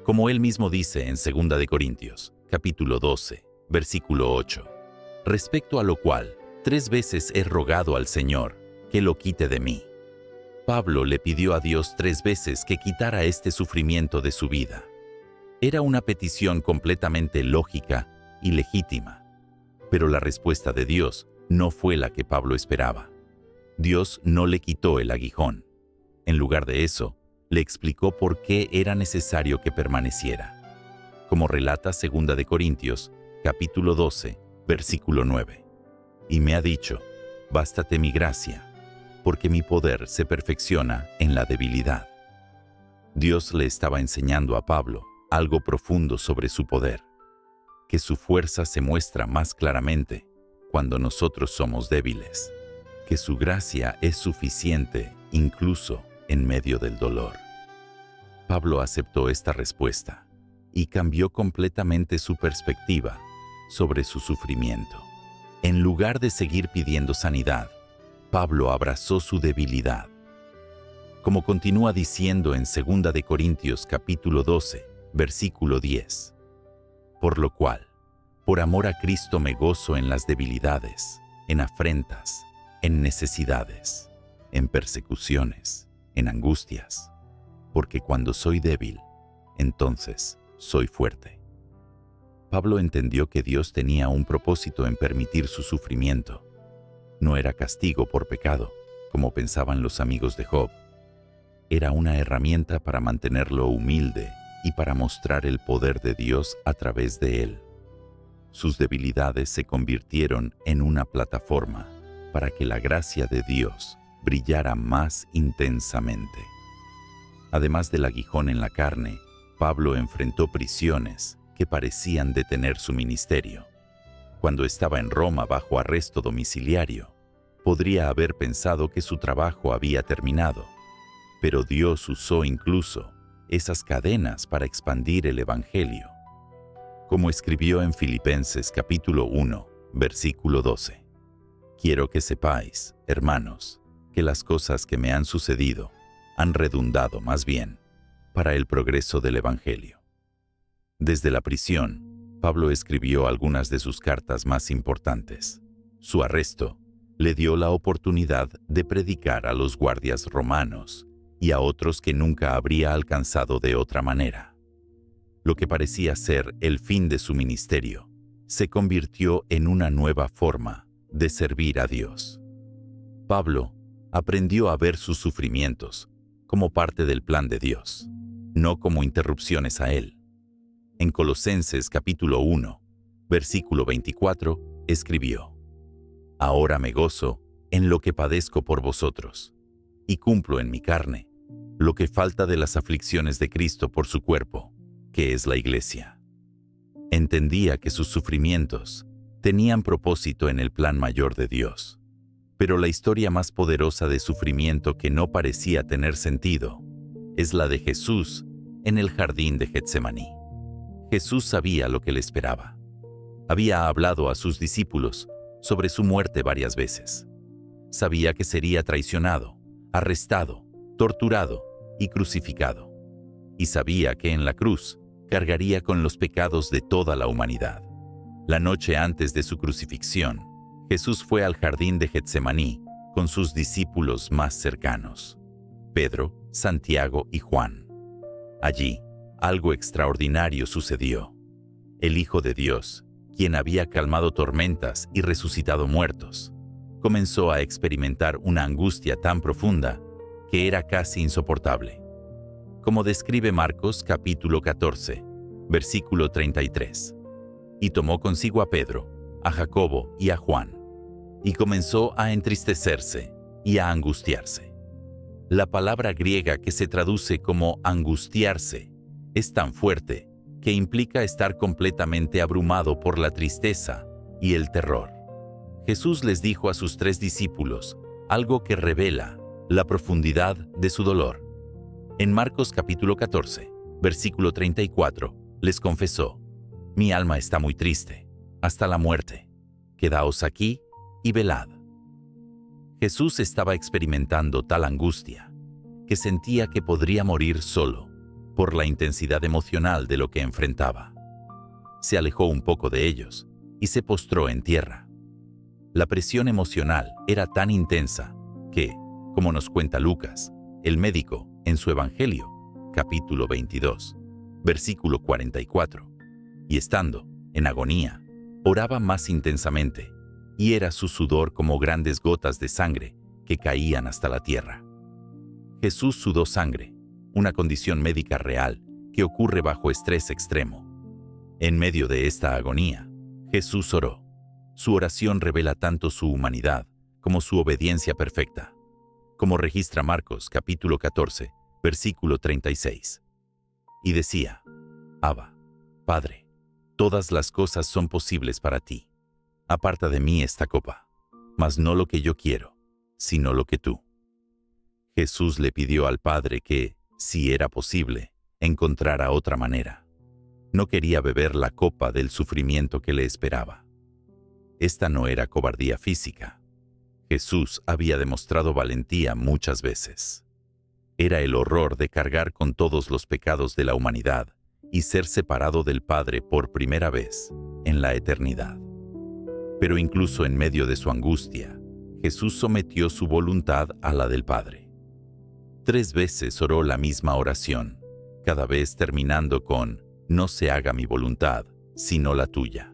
Como él mismo dice en 2 de Corintios, capítulo 12, versículo 8. Respecto a lo cual, 3 veces he rogado al Señor que lo quite de mí. Pablo le pidió a Dios 3 veces que quitara este sufrimiento de su vida. Era una petición completamente lógica y legítima, pero la respuesta de Dios no fue la que Pablo esperaba. Dios no le quitó el aguijón. En lugar de eso, le explicó por qué era necesario que permaneciera. Como relata 2 de Corintios, capítulo 12, versículo 9. Y me ha dicho: bástate mi gracia, porque mi poder se perfecciona en la debilidad. Dios le estaba enseñando a Pablo algo profundo sobre su poder, que su fuerza se muestra más claramente cuando nosotros somos débiles, que su gracia es suficiente incluso en medio del dolor. Pablo aceptó esta respuesta y cambió completamente su perspectiva sobre su sufrimiento. En lugar de seguir pidiendo sanidad, Pablo abrazó su debilidad. Como continúa diciendo en 2 de Corintios capítulo 12, versículo 10. Por lo cual, por amor a Cristo me gozo en las debilidades, en afrentas, en necesidades, en persecuciones, en angustias, porque cuando soy débil, entonces soy fuerte. Pablo entendió que Dios tenía un propósito en permitir su sufrimiento. No era castigo por pecado, como pensaban los amigos de Job. Era una herramienta para mantenerlo humilde y para mostrar el poder de Dios a través de él. sus debilidades se convirtieron en una plataforma para que la gracia de Dios brillara más intensamente. Además del aguijón en la carne, Pablo enfrentó prisiones que parecían detener su ministerio. Cuando estaba en Roma bajo arresto domiciliario, podría haber pensado que su trabajo había terminado, pero Dios usó incluso esas cadenas para expandir el Evangelio. Como escribió en Filipenses capítulo 1, versículo 12. Quiero que sepáis, hermanos, que las cosas que me han sucedido han redundado más bien para el progreso del Evangelio. Desde la prisión, Pablo escribió algunas de sus cartas más importantes. Su arresto le dio la oportunidad de predicar a los guardias romanos y a otros que nunca habría alcanzado de otra manera. Lo que parecía ser el fin de su ministerio se convirtió en una nueva forma de servir a Dios. Pablo aprendió a ver sus sufrimientos como parte del plan de Dios, no como interrupciones a él. En Colosenses capítulo 1, versículo 24, escribió: Ahora me gozo en lo que padezco por vosotros, y cumplo en mi carne lo que falta de las aflicciones de Cristo por su cuerpo, que es la Iglesia. Entendía que sus sufrimientos tenían propósito en el plan mayor de Dios, pero la historia más poderosa de sufrimiento que no parecía tener sentido es la de Jesús en el jardín de Getsemaní. Jesús sabía lo que le esperaba. Había hablado a sus discípulos sobre su muerte varias veces. Sabía que sería traicionado, arrestado, torturado y crucificado. Y sabía que en la cruz cargaría con los pecados de toda la humanidad. La noche antes de su crucifixión, Jesús fue al jardín de Getsemaní con sus discípulos más cercanos, Pedro, Santiago y Juan. Allí, algo extraordinario sucedió. El Hijo de Dios, quien había calmado tormentas y resucitado muertos, comenzó a experimentar una angustia tan profunda que era casi insoportable. Como describe Marcos capítulo 14, versículo 33. Y tomó consigo a Pedro, a Jacobo y a Juan, y comenzó a entristecerse y a angustiarse. La palabra griega que se traduce como angustiarse es tan fuerte que implica estar completamente abrumado por la tristeza y el terror. Jesús les dijo a sus 3 discípulos algo que revela la profundidad de su dolor. En Marcos capítulo 14, versículo 34, les confesó: Mi alma está muy triste, hasta la muerte. Quedaos aquí y velad. Jesús estaba experimentando tal angustia que sentía que podría morir solo por la intensidad emocional de lo que enfrentaba. Se alejó un poco de ellos y se postró en tierra. La presión emocional era tan intensa que, como nos cuenta Lucas, el médico, en su Evangelio, capítulo 22, versículo 44, y estando en agonía, oraba más intensamente, y era su sudor como grandes gotas de sangre que caían hasta la tierra. Jesús sudó sangre, una condición médica real que ocurre bajo estrés extremo. En medio de esta agonía, Jesús oró. Su oración revela tanto su humanidad como su obediencia perfecta, como registra Marcos capítulo 14, versículo 36. Y decía: Abba, Padre, todas las cosas son posibles para ti. Aparta de mí esta copa, mas no lo que yo quiero, sino lo que tú. Jesús le pidió al Padre que, si era posible, encontrara otra manera. No quería beber la copa del sufrimiento que le esperaba. Esta no era cobardía física. Jesús había demostrado valentía muchas veces. Era el horror de cargar con todos los pecados de la humanidad y ser separado del Padre por primera vez en la eternidad. Pero incluso en medio de su angustia, Jesús sometió su voluntad a la del Padre. 3 veces oró la misma oración, cada vez terminando con: no se haga mi voluntad, sino la tuya.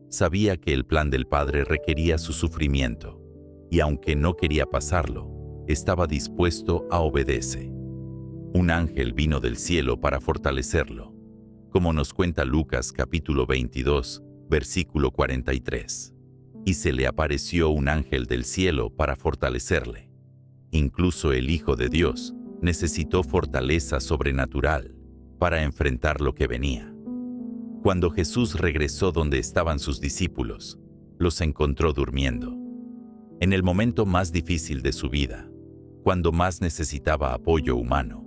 Sabía que el plan del Padre requería su sufrimiento, y aunque no quería pasarlo, estaba dispuesto a obedecer. Un ángel vino del cielo para fortalecerlo. Como nos cuenta Lucas capítulo 22, versículo 43. Y se le apareció un ángel del cielo para fortalecerle. Incluso el Hijo de Dios necesitó fortaleza sobrenatural para enfrentar lo que venía. Cuando Jesús regresó donde estaban sus discípulos, los encontró durmiendo. En el momento más difícil de su vida, cuando más necesitaba apoyo humano,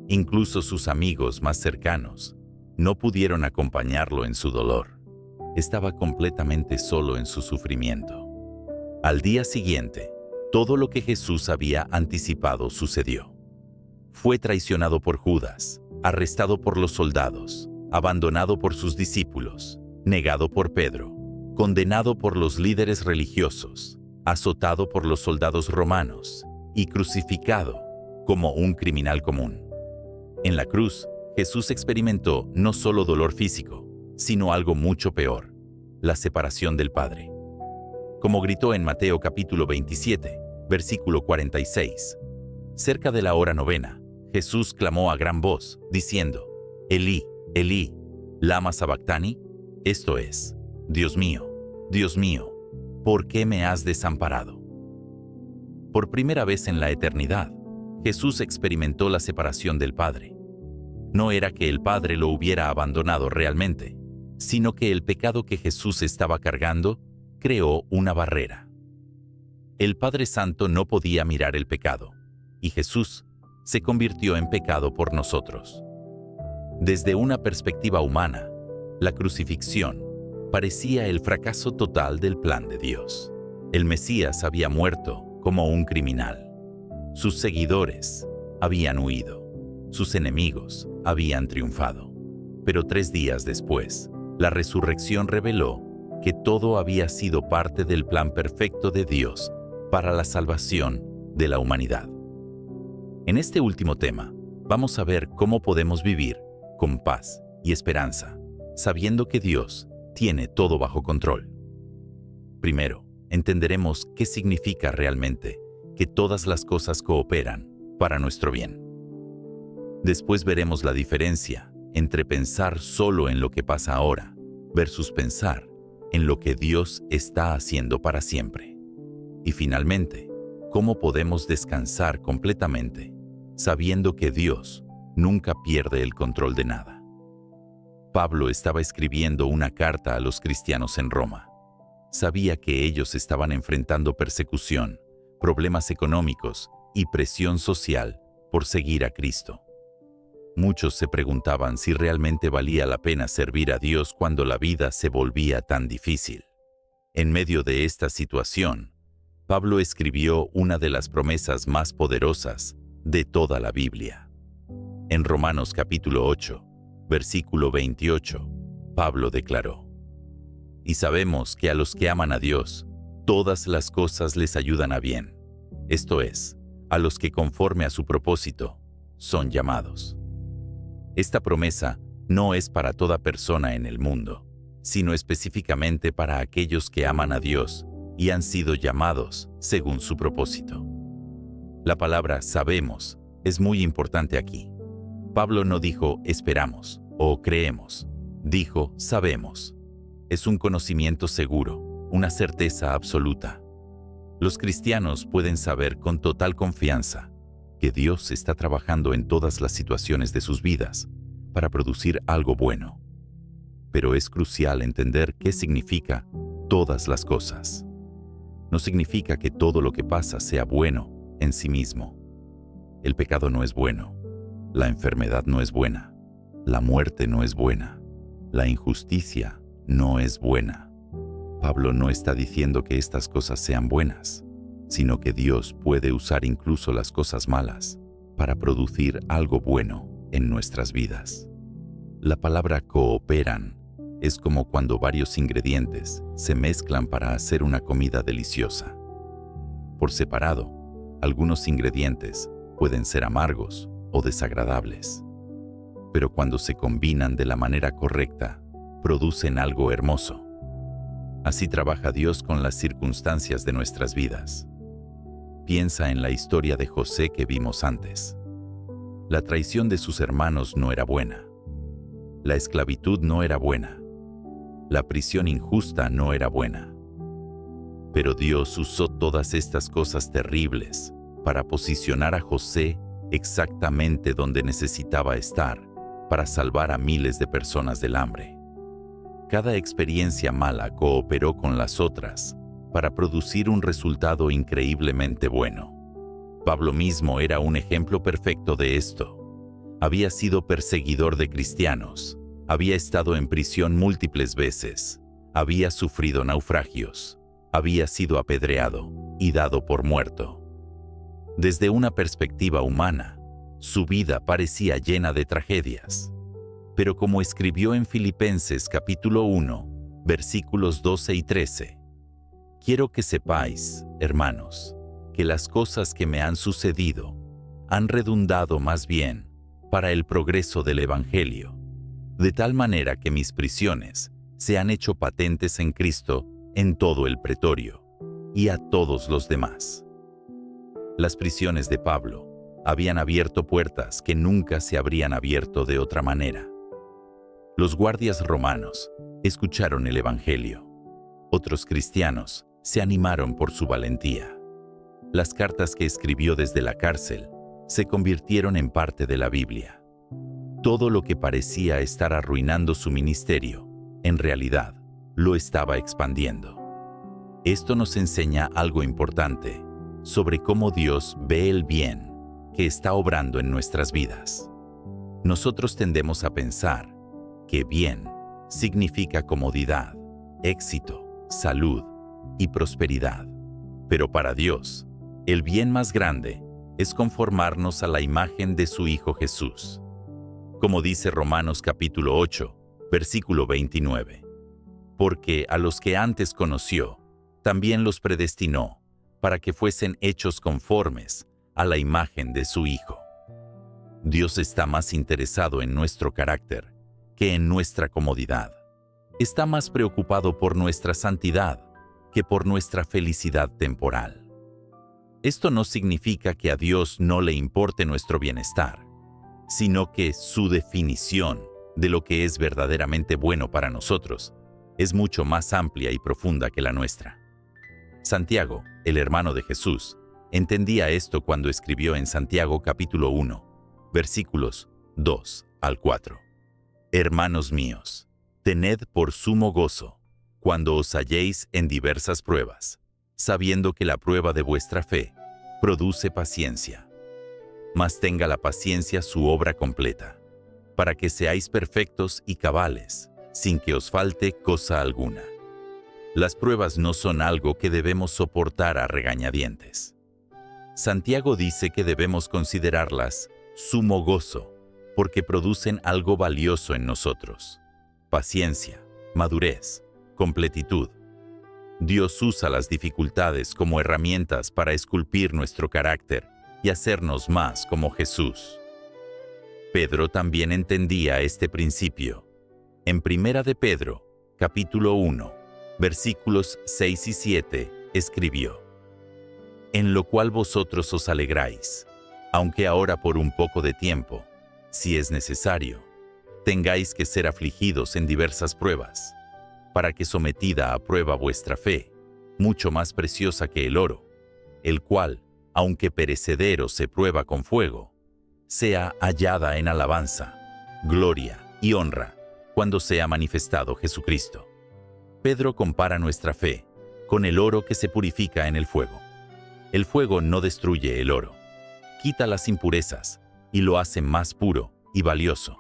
incluso sus amigos más cercanos no pudieron acompañarlo en su dolor. Estaba completamente solo en su sufrimiento. Al día siguiente, todo lo que Jesús había anticipado sucedió. Fue traicionado por Judas, arrestado por los soldados, abandonado por sus discípulos, negado por Pedro, condenado por los líderes religiosos, azotado por los soldados romanos y crucificado como un criminal común. En la cruz, Jesús experimentó no solo dolor físico, sino algo mucho peor, la separación del Padre. Como gritó en Mateo capítulo 27, versículo 46. Cerca de la hora novena, Jesús clamó a gran voz, diciendo: Elí, Elí, lama sabactani, esto es, Dios mío, ¿por qué me has desamparado? Por primera vez en la eternidad, Jesús experimentó la separación del Padre. No era que el Padre lo hubiera abandonado realmente, sino que el pecado que Jesús estaba cargando creó una barrera. El Padre Santo no podía mirar el pecado, y Jesús se convirtió en pecado por nosotros. Desde una perspectiva humana, la crucifixión parecía el fracaso total del plan de Dios. El Mesías había muerto como un criminal. Sus seguidores habían huido. Sus enemigos habían triunfado. Pero 3 días después, la resurrección reveló que todo había sido parte del plan perfecto de Dios para la salvación de la humanidad. En este último tema, vamos a ver cómo podemos vivir con paz y esperanza, sabiendo que Dios tiene todo bajo control. Primero, entenderemos qué significa realmente que todas las cosas cooperan para nuestro bien. Después veremos la diferencia entre pensar solo en lo que pasa ahora versus pensar en lo que Dios está haciendo para siempre. Y finalmente, cómo podemos descansar completamente, sabiendo que Dios nunca pierde el control de nada. Pablo estaba escribiendo una carta a los cristianos en Roma. Sabía que ellos estaban enfrentando persecución, problemas económicos y presión social por seguir a Cristo. Muchos se preguntaban si realmente valía la pena servir a Dios cuando la vida se volvía tan difícil. En medio de esta situación, Pablo escribió una de las promesas más poderosas de toda la Biblia. En Romanos capítulo 8, versículo 28, Pablo declaró: Y sabemos que a los que aman a Dios, todas las cosas les ayudan a bien, esto es, a los que conforme a su propósito son llamados. Esta promesa no es para toda persona en el mundo, sino específicamente para aquellos que aman a Dios y han sido llamados según su propósito. La palabra sabemos es muy importante aquí. Pablo no dijo esperamos o creemos, dijo sabemos. Es un conocimiento seguro, una certeza absoluta. Los cristianos pueden saber con total confianza que Dios está trabajando en todas las situaciones de sus vidas para producir algo bueno. Pero es crucial entender qué significa todas las cosas. No significa que todo lo que pasa sea bueno en sí mismo. El pecado no es bueno, la enfermedad no es buena, la muerte no es buena, la injusticia no es buena. Pablo no está diciendo que estas cosas sean buenas, sino que Dios puede usar incluso las cosas malas para producir algo bueno en nuestras vidas. La palabra cooperan es como cuando varios ingredientes se mezclan para hacer una comida deliciosa. Por separado, algunos ingredientes pueden ser amargos o desagradables, pero cuando se combinan de la manera correcta, producen algo hermoso. Así trabaja Dios con las circunstancias de nuestras vidas. Piensa en la historia de José que vimos antes. La traición de sus hermanos no era buena. La esclavitud no era buena. La prisión injusta no era buena. Pero Dios usó todas estas cosas terribles para posicionar a José exactamente donde necesitaba estar para salvar a miles de personas del hambre. Cada experiencia mala cooperó con las otras para producir un resultado increíblemente bueno. Pablo mismo era un ejemplo perfecto de esto. Había sido perseguidor de cristianos, había estado en prisión múltiples veces, había sufrido naufragios, había sido apedreado y dado por muerto. Desde una perspectiva humana, su vida parecía llena de tragedias. Pero como escribió en Filipenses capítulo 1, versículos 12 y 13, quiero que sepáis, hermanos, que las cosas que me han sucedido han redundado más bien para el progreso del Evangelio, de tal manera que mis prisiones se han hecho patentes en Cristo en todo el pretorio y a todos los demás. Las prisiones de Pablo habían abierto puertas que nunca se habrían abierto de otra manera. Los guardias romanos escucharon el Evangelio. Otros cristianos se animaron por su valentía. Las cartas que escribió desde la cárcel se convirtieron en parte de la Biblia. Todo lo que parecía estar arruinando su ministerio, en realidad, lo estaba expandiendo. Esto nos enseña algo importante sobre cómo Dios ve el bien que está obrando en nuestras vidas. Nosotros tendemos a pensar que bien significa comodidad, éxito, salud y prosperidad. Pero para Dios, el bien más grande es conformarnos a la imagen de su Hijo Jesús. Como dice Romanos capítulo 8, versículo 29. Porque a los que antes conoció, también los predestinó para que fuesen hechos conformes a la imagen de su Hijo. Dios está más interesado en nuestro carácter que en nuestra comodidad. Está más preocupado por nuestra santidad que por nuestra felicidad temporal. Esto no significa que a Dios no le importe nuestro bienestar, sino que su definición de lo que es verdaderamente bueno para nosotros es mucho más amplia y profunda que la nuestra. Santiago, el hermano de Jesús, entendía esto cuando escribió en Santiago capítulo 1, versículos 2 al 4. Hermanos míos, tened por sumo gozo cuando os halléis en diversas pruebas, sabiendo que la prueba de vuestra fe produce paciencia. Mas tenga la paciencia su obra completa, para que seáis perfectos y cabales, sin que os falte cosa alguna. Las pruebas no son algo que debemos soportar a regañadientes. Santiago dice que debemos considerarlas sumo gozo, porque producen algo valioso en nosotros: paciencia, madurez, completitud. Dios usa las dificultades como herramientas para esculpir nuestro carácter y hacernos más como Jesús. Pedro también entendía este principio. En Primera de Pedro, capítulo 1, versículos 6 y 7, escribió: En lo cual vosotros os alegráis, aunque ahora por un poco de tiempo, si es necesario, tengáis que ser afligidos en diversas pruebas, para que sometida a prueba vuestra fe, mucho más preciosa que el oro, el cual, aunque perecedero se prueba con fuego, sea hallada en alabanza, gloria y honra cuando sea manifestado Jesucristo. Pedro compara nuestra fe con el oro que se purifica en el fuego. El fuego no destruye el oro, quita las impurezas y lo hace más puro y valioso.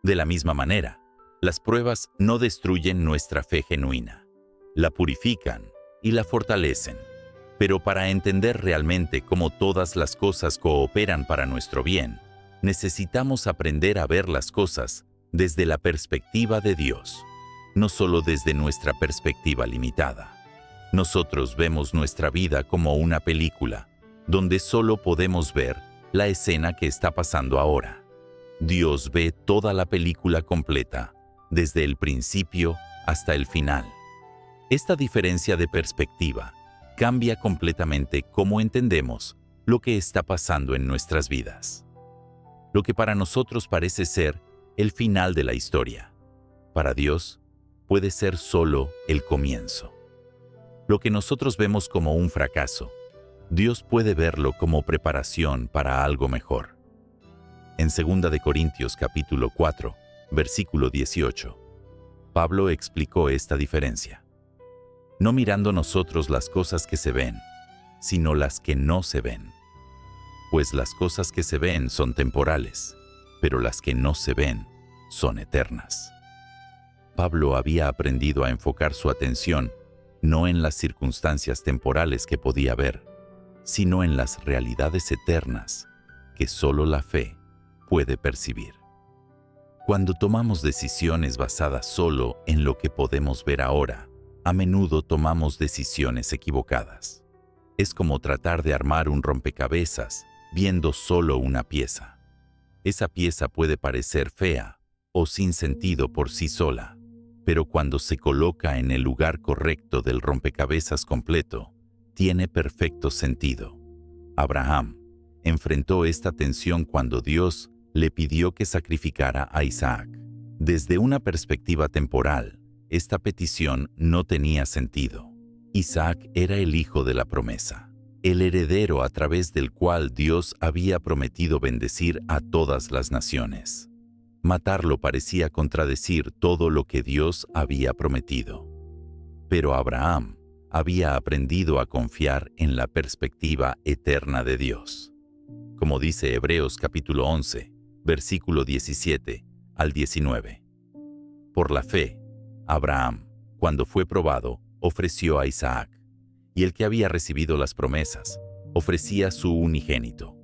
De la misma manera, las pruebas no destruyen nuestra fe genuina, la purifican y la fortalecen. Pero para entender realmente cómo todas las cosas cooperan para nuestro bien, necesitamos aprender a ver las cosas desde la perspectiva de Dios, no solo desde nuestra perspectiva limitada. Nosotros vemos nuestra vida como una película, donde solo podemos ver la escena que está pasando ahora. Dios ve toda la película completa, desde el principio hasta el final. Esta diferencia de perspectiva cambia completamente cómo entendemos lo que está pasando en nuestras vidas. Lo que para nosotros parece ser el final de la historia, para Dios puede ser solo el comienzo. Lo que nosotros vemos como un fracaso, Dios puede verlo como preparación para algo mejor. En 2 de Corintios capítulo 4, versículo 18, Pablo explicó esta diferencia. No mirando nosotros las cosas que se ven, sino las que no se ven. Pues las cosas que se ven son temporales, pero las que no se ven son eternas. Pablo había aprendido a enfocar su atención no en las circunstancias temporales que podía ver, sino en las realidades eternas que solo la fe puede percibir. Cuando tomamos decisiones basadas solo en lo que podemos ver ahora, a menudo tomamos decisiones equivocadas. Es como tratar de armar un rompecabezas viendo solo una pieza. Esa pieza puede parecer fea o sin sentido por sí sola, pero cuando se coloca en el lugar correcto del rompecabezas completo, tiene perfecto sentido. Abraham enfrentó esta tensión cuando Dios le pidió que sacrificara a Isaac. Desde una perspectiva temporal, esta petición no tenía sentido. Isaac era el hijo de la promesa, el heredero a través del cual Dios había prometido bendecir a todas las naciones. Matarlo parecía contradecir todo lo que Dios había prometido. Pero Abraham había aprendido a confiar en la perspectiva eterna de Dios. Como dice Hebreos capítulo 11, versículo 17 al 19. Por la fe, Abraham, cuando fue probado, ofreció a Isaac, y el que había recibido las promesas, ofrecía su unigénito,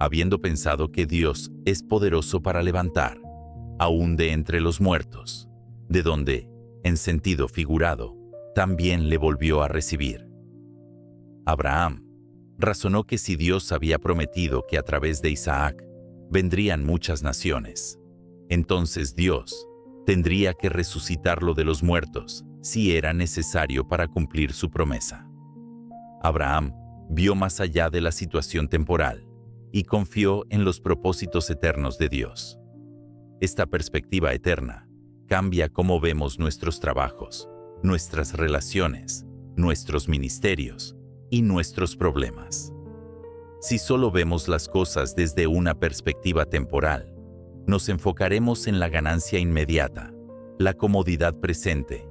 habiendo pensado que Dios es poderoso para levantar, aún de entre los muertos, de donde, en sentido figurado, también le volvió a recibir. Abraham razonó que si Dios había prometido que a través de Isaac vendrían muchas naciones, entonces Dios tendría que resucitarlo de los muertos si era necesario para cumplir su promesa. Abraham vio más allá de la situación temporal y confió en los propósitos eternos de Dios. Esta perspectiva eterna cambia cómo vemos nuestros trabajos, nuestras relaciones, nuestros ministerios y nuestros problemas. Si solo vemos las cosas desde una perspectiva temporal, nos enfocaremos en la ganancia inmediata, la comodidad presente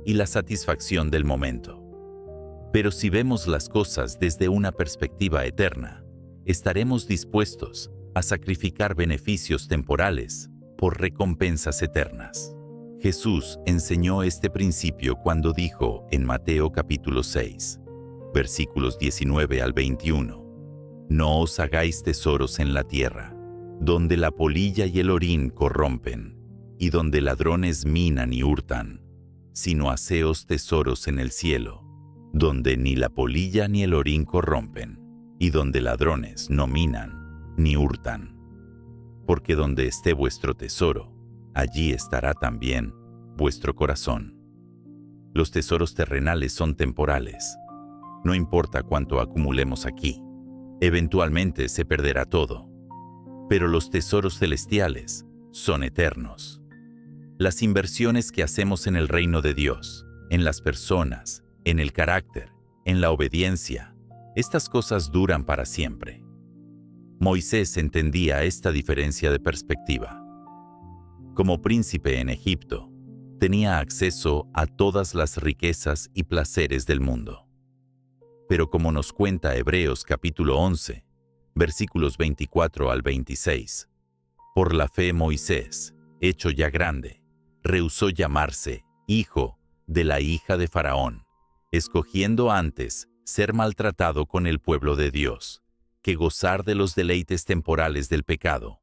y la satisfacción del momento. Pero si vemos las cosas desde una perspectiva eterna, estaremos dispuestos a sacrificar beneficios temporales por recompensas eternas. Jesús enseñó este principio cuando dijo en Mateo capítulo 6, versículos 19 al 21, «No os hagáis tesoros en la tierra, donde la polilla y el orín corrompen, y donde ladrones minan y hurtan, sino haceos tesoros en el cielo, donde ni la polilla ni el orín corrompen, y donde ladrones no minan ni hurtan. Porque donde esté vuestro tesoro, allí estará también vuestro corazón». Los tesoros terrenales son temporales. No importa cuánto acumulemos aquí, eventualmente se perderá todo. Pero los tesoros celestiales son eternos. Las inversiones que hacemos en el reino de Dios, en las personas, en el carácter, en la obediencia, estas cosas duran para siempre. Moisés entendía esta diferencia de perspectiva. Como príncipe en Egipto, tenía acceso a todas las riquezas y placeres del mundo. Pero como nos cuenta Hebreos capítulo 11, versículos 24 al 26, por la fe Moisés, hecho ya grande, rehusó llamarse hijo de la hija de Faraón, escogiendo antes ser maltratado con el pueblo de Dios, que gozar de los deleites temporales del pecado,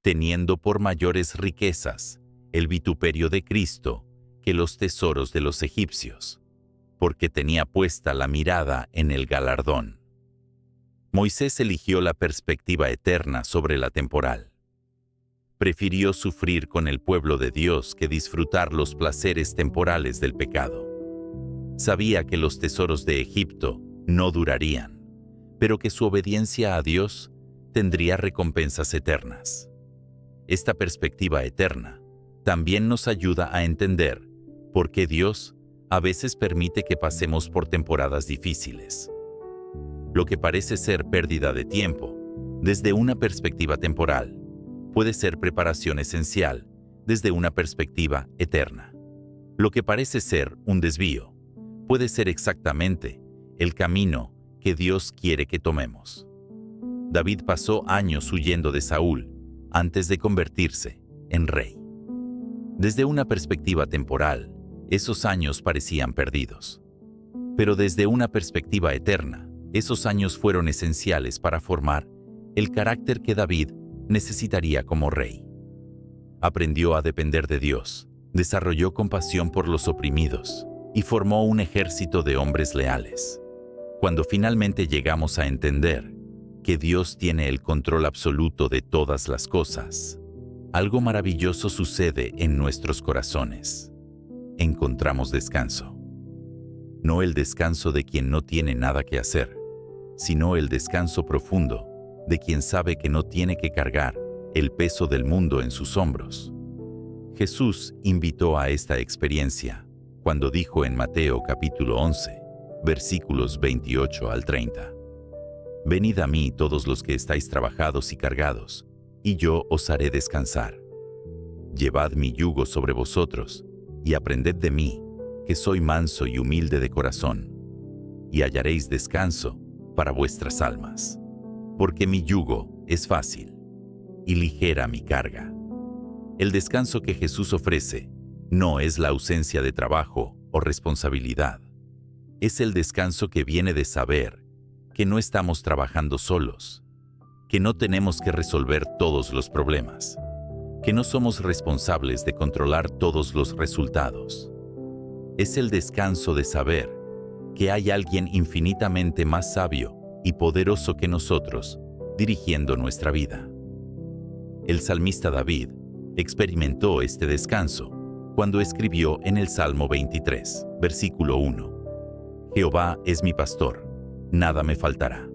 teniendo por mayores riquezas el vituperio de Cristo que los tesoros de los egipcios, porque tenía puesta la mirada en el galardón. Moisés eligió la perspectiva eterna sobre la temporal. Prefirió sufrir con el pueblo de Dios que disfrutar los placeres temporales del pecado. Sabía que los tesoros de Egipto no durarían, pero que su obediencia a Dios tendría recompensas eternas. Esta perspectiva eterna también nos ayuda a entender ¿Por qué Dios a veces permite que pasemos por temporadas difíciles? Lo que parece ser pérdida de tiempo, desde una perspectiva temporal, puede ser preparación esencial desde una perspectiva eterna. Lo que parece ser un desvío, puede ser exactamente el camino que Dios quiere que tomemos. David pasó años huyendo de Saúl antes de convertirse en rey. Desde una perspectiva temporal, esos años parecían perdidos. Pero desde una perspectiva eterna, esos años fueron esenciales para formar el carácter que David necesitaría como rey. Aprendió a depender de Dios, desarrolló compasión por los oprimidos y formó un ejército de hombres leales. Cuando finalmente llegamos a entender que Dios tiene el control absoluto de todas las cosas, algo maravilloso sucede en nuestros corazones. Encontramos descanso. No el descanso de quien no tiene nada que hacer, sino el descanso profundo de quien sabe que no tiene que cargar el peso del mundo en sus hombros. Jesús invitó a esta experiencia cuando dijo en Mateo capítulo 11, versículos 28 al 30: Venid a mí todos los que estáis trabajados y cargados, y yo os haré descansar. Llevad mi yugo sobre vosotros, y aprended de mí, que soy manso y humilde de corazón, y hallaréis descanso para vuestras almas. Porque mi yugo es fácil, y ligera mi carga. El descanso que Jesús ofrece no es la ausencia de trabajo o responsabilidad. Es el descanso que viene de saber que no estamos trabajando solos, que no tenemos que resolver todos los problemas, que no somos responsables de controlar todos los resultados. Es el descanso de saber que hay alguien infinitamente más sabio y poderoso que nosotros dirigiendo nuestra vida. El salmista David experimentó este descanso cuando escribió en el Salmo 23, versículo 1: Jehová es mi pastor, nada me faltará.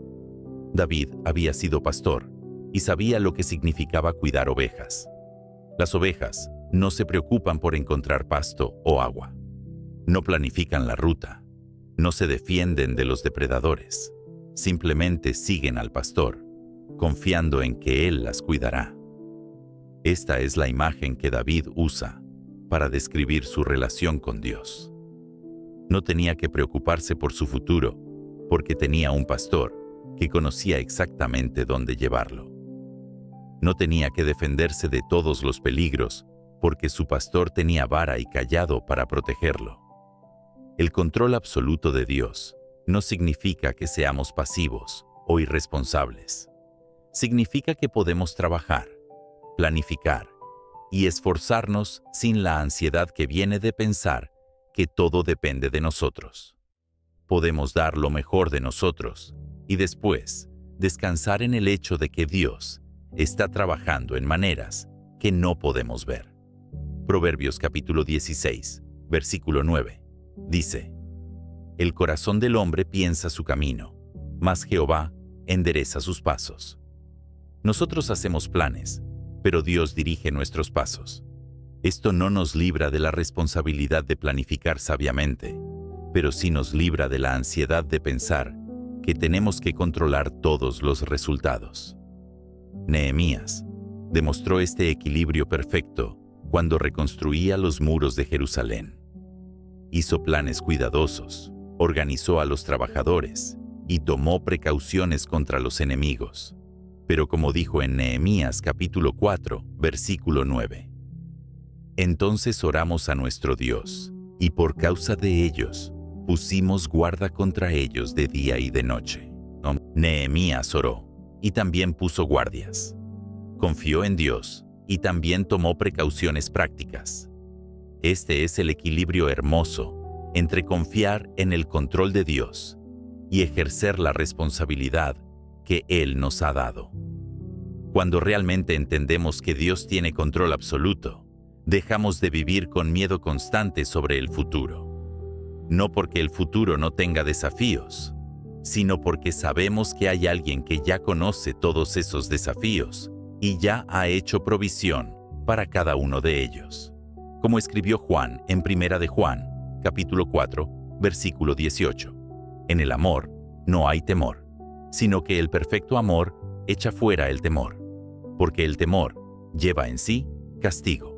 David había sido pastor y sabía lo que significaba cuidar ovejas. Las ovejas no se preocupan por encontrar pasto o agua. No planifican la ruta. No se defienden de los depredadores. Simplemente siguen al pastor, confiando en que él las cuidará. Esta es la imagen que David usa para describir su relación con Dios. No tenía que preocuparse por su futuro, porque tenía un pastor que conocía exactamente dónde llevarlo. No tenía que defenderse de todos los peligros, porque su pastor tenía vara y cayado para protegerlo. El control absoluto de Dios no significa que seamos pasivos o irresponsables. Significa que podemos trabajar, planificar y esforzarnos sin la ansiedad que viene de pensar que todo depende de nosotros. Podemos dar lo mejor de nosotros y después descansar en el hecho de que Dios está trabajando en maneras que no podemos ver. Proverbios capítulo 16, versículo 9, dice: El corazón del hombre piensa su camino, mas Jehová endereza sus pasos. Nosotros hacemos planes, pero Dios dirige nuestros pasos. Esto no nos libra de la responsabilidad de planificar sabiamente, pero sí nos libra de la ansiedad de pensar que tenemos que controlar todos los resultados. Nehemías demostró este equilibrio perfecto cuando reconstruía los muros de Jerusalén. Hizo planes cuidadosos, organizó a los trabajadores y tomó precauciones contra los enemigos. Pero como dijo en Nehemías capítulo 4, versículo 9: Entonces oramos a nuestro Dios, y por causa de ellos pusimos guarda contra ellos de día y de noche. Nehemías oró y también puso guardias. Confió en Dios y también tomó precauciones prácticas. Este es el equilibrio hermoso entre confiar en el control de Dios y ejercer la responsabilidad que Él nos ha dado. Cuando realmente entendemos que Dios tiene control absoluto, dejamos de vivir con miedo constante sobre el futuro. No porque el futuro no tenga desafíos, sino porque sabemos que hay alguien que ya conoce todos esos desafíos y ya ha hecho provisión para cada uno de ellos. Como escribió Juan en Primera de Juan, capítulo 4, versículo 18. En el amor no hay temor, sino que el perfecto amor echa fuera el temor, porque el temor lleva en sí castigo,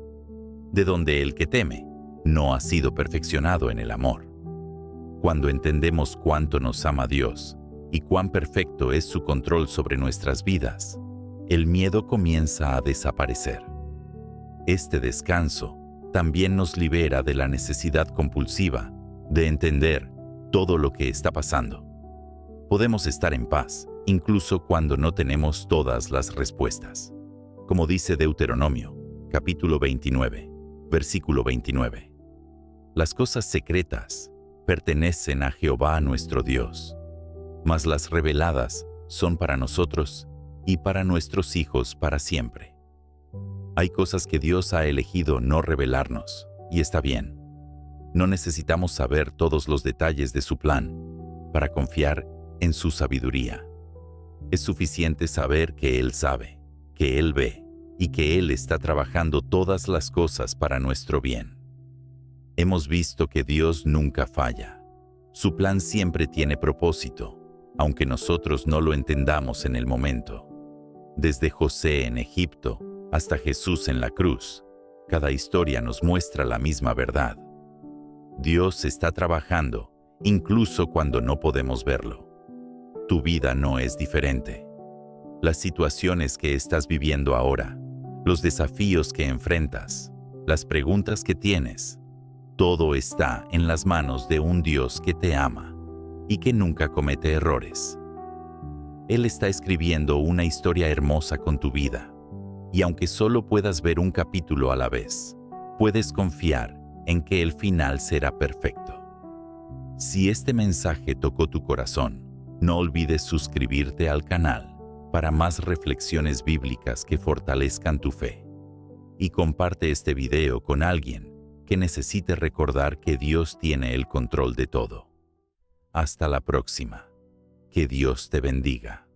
de donde el que teme no ha sido perfeccionado en el amor. Cuando entendemos cuánto nos ama Dios y cuán perfecto es su control sobre nuestras vidas, el miedo comienza a desaparecer. Este descanso también nos libera de la necesidad compulsiva de entender todo lo que está pasando. Podemos estar en paz, incluso cuando no tenemos todas las respuestas. Como dice Deuteronomio, capítulo 29, versículo 29. Las cosas secretas pertenecen a Jehová nuestro Dios, mas las reveladas son para nosotros y para nuestros hijos para siempre. Hay cosas que Dios ha elegido no revelarnos, y está bien. No necesitamos saber todos los detalles de su plan para confiar en su sabiduría. Es suficiente saber que Él sabe, que Él ve y que Él está trabajando todas las cosas para nuestro bien. Hemos visto que Dios nunca falla. Su plan siempre tiene propósito, aunque nosotros no lo entendamos en el momento. Desde José en Egipto hasta Jesús en la cruz, cada historia nos muestra la misma verdad. Dios está trabajando, incluso cuando no podemos verlo. Tu vida no es diferente. Las situaciones que estás viviendo ahora, los desafíos que enfrentas, las preguntas que tienes, todo está en las manos de un Dios que te ama y que nunca comete errores. Él está escribiendo una historia hermosa con tu vida, y aunque solo puedas ver un capítulo a la vez, puedes confiar en que el final será perfecto. Si este mensaje tocó tu corazón, no olvides suscribirte al canal para más reflexiones bíblicas que fortalezcan tu fe. Y comparte este video con alguien que necesite recordar que Dios tiene el control de todo. Hasta la próxima. Que Dios te bendiga.